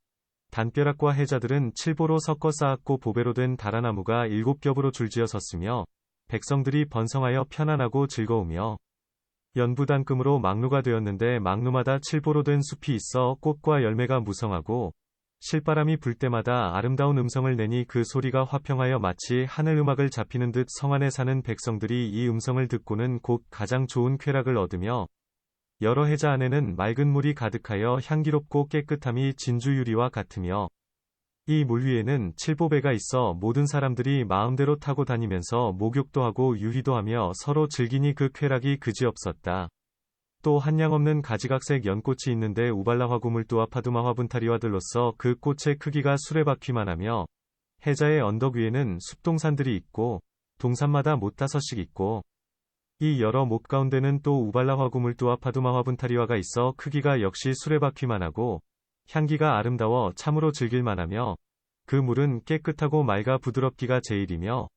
단벼락과 해자들은 칠보로 섞어 쌓았고 보배로 된 다라나무가 7겹으로 줄지어 섰으며 백성들이 번성하여 편안하고 즐거우며 연부당금으로 막루가 되었는데 막루마다 칠보로 된 숲이 있어 꽃과 열매가 무성하고 실바람이 불 때마다 아름다운 음성을 내니 그 소리가 화평하여 마치 하늘 음악을 잡히는 듯 성 안에 사는 백성들이 이 음성을 듣고는 곧 가장 좋은 쾌락을 얻으며 여러 해자 안에는 맑은 물이 가득하여 향기롭고 깨끗함이 진주유리와 같으며 이 물 위에는 칠보배가 있어 모든 사람들이 마음대로 타고 다니면서 목욕도 하고 유희도 하며 서로 즐기니 그 쾌락이 그지없었다. 또 한량없는 가지각색 연꽃이 있는데 우발라 화구물두와 파두마 화분타리와들로서 그 꽃의 크기가 수레바퀴만 하며 해자의 언덕 위에는 숲동산들이 있고 동산마다 못다섯씩 있고 이 여러 못 가운데는 또 우발라 화구물두와 파두마 화분타리와가 있어 크기가 역시 수레바퀴만 하고 향기가 아름다워 참으로 즐길만하며 그 물은 깨끗하고 맑아 부드럽기가 제일이며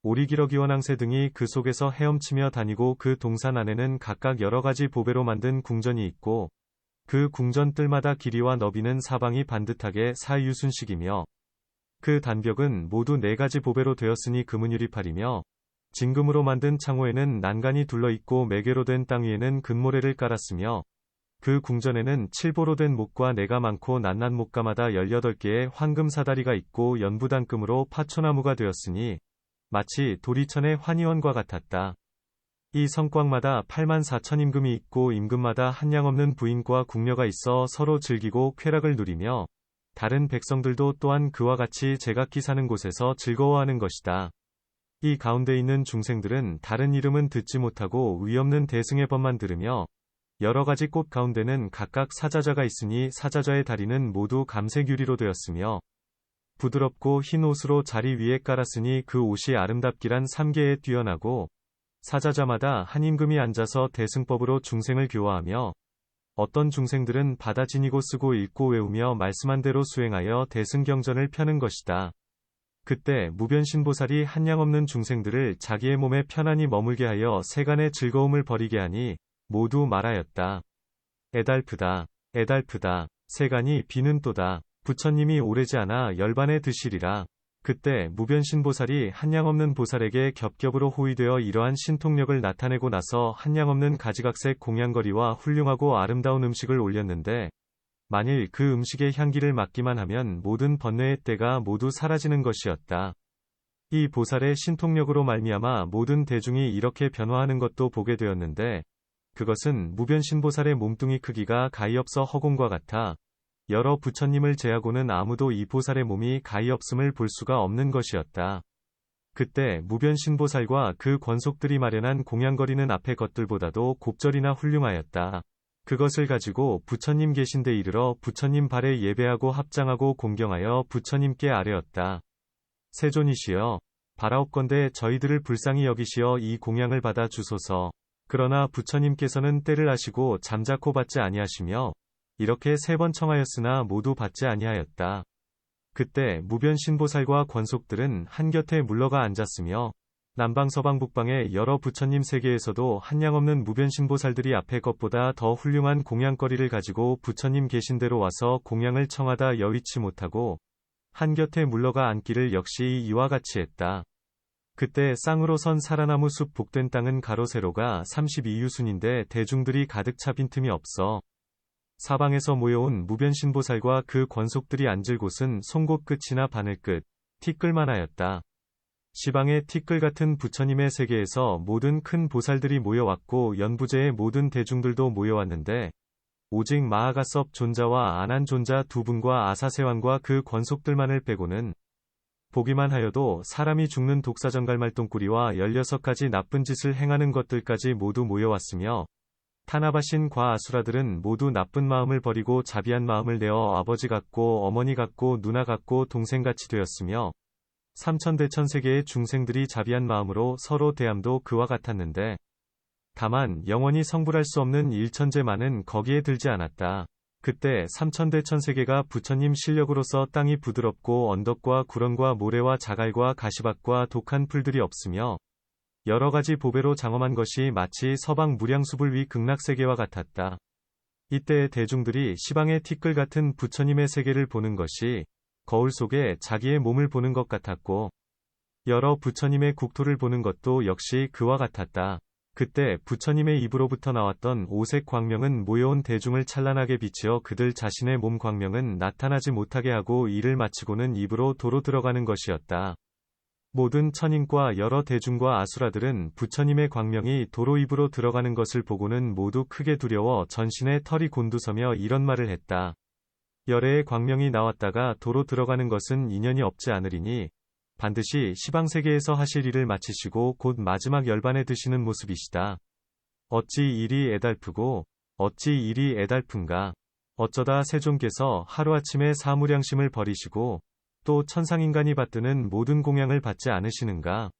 오리기러기원앙새 등이 그 속에서 헤엄치며 다니고 그 동산 안에는 각각 여러가지 보배로 만든 궁전이 있고 그 궁전 뜰마다 길이와 너비는 사방이 반듯하게 사유순식이며 그 단벽은 모두 4가지 보배로 되었으니 금은유리팔이며 진금으로 만든 창호에는 난간이 둘러있고 매개로 된 땅 위에는 금모래를 깔았으며 그 궁전에는 칠보로 된 목과 내가 많고 낱낱 목가마다 18개의 황금 사다리가 있고 연부당금으로 파초나무가 되었으니 마치 도리천의 환희원과 같았다. 이 성곽마다 84,000 임금이 있고 임금마다 한량없는 부인과 궁녀가 있어 서로 즐기고 쾌락을 누리며 다른 백성들도 또한 그와 같이 제각기 사는 곳에서 즐거워하는 것이다. 이 가운데 있는 중생들은 다른 이름은 듣지 못하고 위없는 대승의 법만 들으며 여러가지 꽃 가운데는 각각 사자자가 있으니 사자자의 다리는 모두 감색 유리로 되었으며 부드럽고 흰 옷으로 자리 위에 깔았으니 그 옷이 아름답기란 3계에 뛰어나고 사자자마다 한 임금이 앉아서 대승법으로 중생을 교화하며 어떤 중생들은 받아 지니고 쓰고 읽고 외우며 말씀한 대로 수행하여 대승경전을 펴는 것이다. 그때 무변신보살이 한량없는 중생들을 자기의 몸에 편안히 머물게 하여 세간의 즐거움을 버리게 하니 모두 말하였다. 애달프다. 애달프다. 세간이 비는 또다. 부처님이 오래지 않아 열반에 드시리라. 그때 무변신보살이 한량없는 보살에게 겹겹으로 호위되어 이러한 신통력을 나타내고 나서 한량없는 가지각색 공양거리와 훌륭하고 아름다운 음식을 올렸는데 만일 그 음식의 향기를 맡기만 하면 모든 번뇌의 때가 모두 사라지는 것이었다. 이 보살의 신통력으로 말미암아 모든 대중이 이렇게 변화하는 것도 보게 되었는데 그것은 무변신보살의 몸뚱이 크기가 가히 없어 허공과 같아 여러 부처님을 제하고는 아무도 이 보살의 몸이 가히 없음을 볼 수가 없는 것이었다. 그때 무변신보살과 그 권속들이 마련한 공양거리는 앞의 것들보다도 곱절이나 훌륭하였다. 그것을 가지고 부처님 계신 데 이르러 부처님 발에 예배하고 합장하고 공경하여 부처님께 아뢰었다. 세존이시여, 바라옵건대 저희들을 불쌍히 여기시어 이 공양을 받아 주소서. 그러나 부처님께서는 때를 아시고 잠자코 받지 아니하시며 이렇게 3번 청하였으나 모두 받지 아니하였다. 그때 무변신보살과 권속들은 한곁에 물러가 앉았으며 남방 서방 북방의 여러 부처님 세계에서도 한량없는 무변신보살들이 앞의 것보다 더 훌륭한 공양거리를 가지고 부처님 계신 데로 와서 공양을 청하다 여의치 못하고 한곁에 물러가 앉기를 역시 이와 같이 했다. 그때 쌍으로 선 사라나무 숲 복된 땅은 가로 세로가 32유순인데 대중들이 가득 차 빈틈이 없어 사방에서 모여온 무변신보살과 그 권속들이 앉을 곳은 송곳 끝이나 바늘 끝, 티끌만 하였다. 시방의 티끌 같은 부처님의 세계에서 모든 큰 보살들이 모여왔고 연부제의 모든 대중들도 모여왔는데 오직 마하가섭 존자와 아난 존자 2분과 아사세왕과 그 권속들만을 빼고는 보기만 하여도 사람이 죽는 독사정갈말똥꾸리와 16가지 나쁜 짓을 행하는 것들까지 모두 모여왔으며 탄압하신 과아수라들은 모두 나쁜 마음을 버리고 자비한 마음을 내어 아버지 같고 어머니 같고 누나 같고 동생같이 되었으며 삼천대천세계의 중생들이 자비한 마음으로 서로 대함도 그와 같았는데 다만 영원히 성불할 수 없는 일천재만은 거기에 들지 않았다. 그때 삼천대천세계가 부처님 실력으로서 땅이 부드럽고 언덕과 구렁과 모래와 자갈과 가시밭과 독한 풀들이 없으며 여러가지 보배로 장엄한 것이 마치 서방 무량수불 위 극락세계와 같았다. 이때 대중들이 시방의 티끌 같은 부처님의 세계를 보는 것이 거울 속에 자기의 몸을 보는 것 같았고 여러 부처님의 국토를 보는 것도 역시 그와 같았다. 그때 부처님의 입으로부터 나왔던 오색 광명은 모여온 대중을 찬란하게 비치어 그들 자신의 몸 광명은 나타나지 못하게 하고 일을 마치고는 입으로 도로 들어가는 것이었다. 모든 천인과 여러 대중과 아수라들은 부처님의 광명이 도로 입으로 들어가는 것을 보고는 모두 크게 두려워 전신에 털이 곤두서며 이런 말을 했다. 열애의 광명이 나왔다가 도로 들어가는 것은 인연이 없지 않으리니 반드시 시방세계에서 하실 일을 마치시고 곧 마지막 열반에 드시는 모습이시다. 어찌 일이 애달프고 어찌 일이 애달픈가. 어쩌다 세존께서 하루아침에 사무량심을 버리시고 또 천상인간이 받드는 모든 공양을 받지 않으시는가.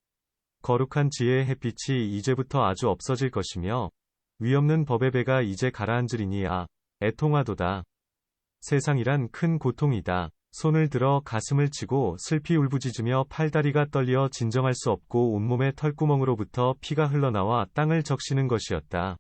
거룩한 지혜의 햇빛이 이제부터 아주 없어질 것이며 위없는 법의 배가 이제 가라앉으리니 애통하도다. 세상이란 큰 고통이다. 손을 들어 가슴을 치고 슬피 울부짖으며 팔다리가 떨려 진정할 수 없고 온몸의 털구멍으로부터 피가 흘러나와 땅을 적시는 것이었다.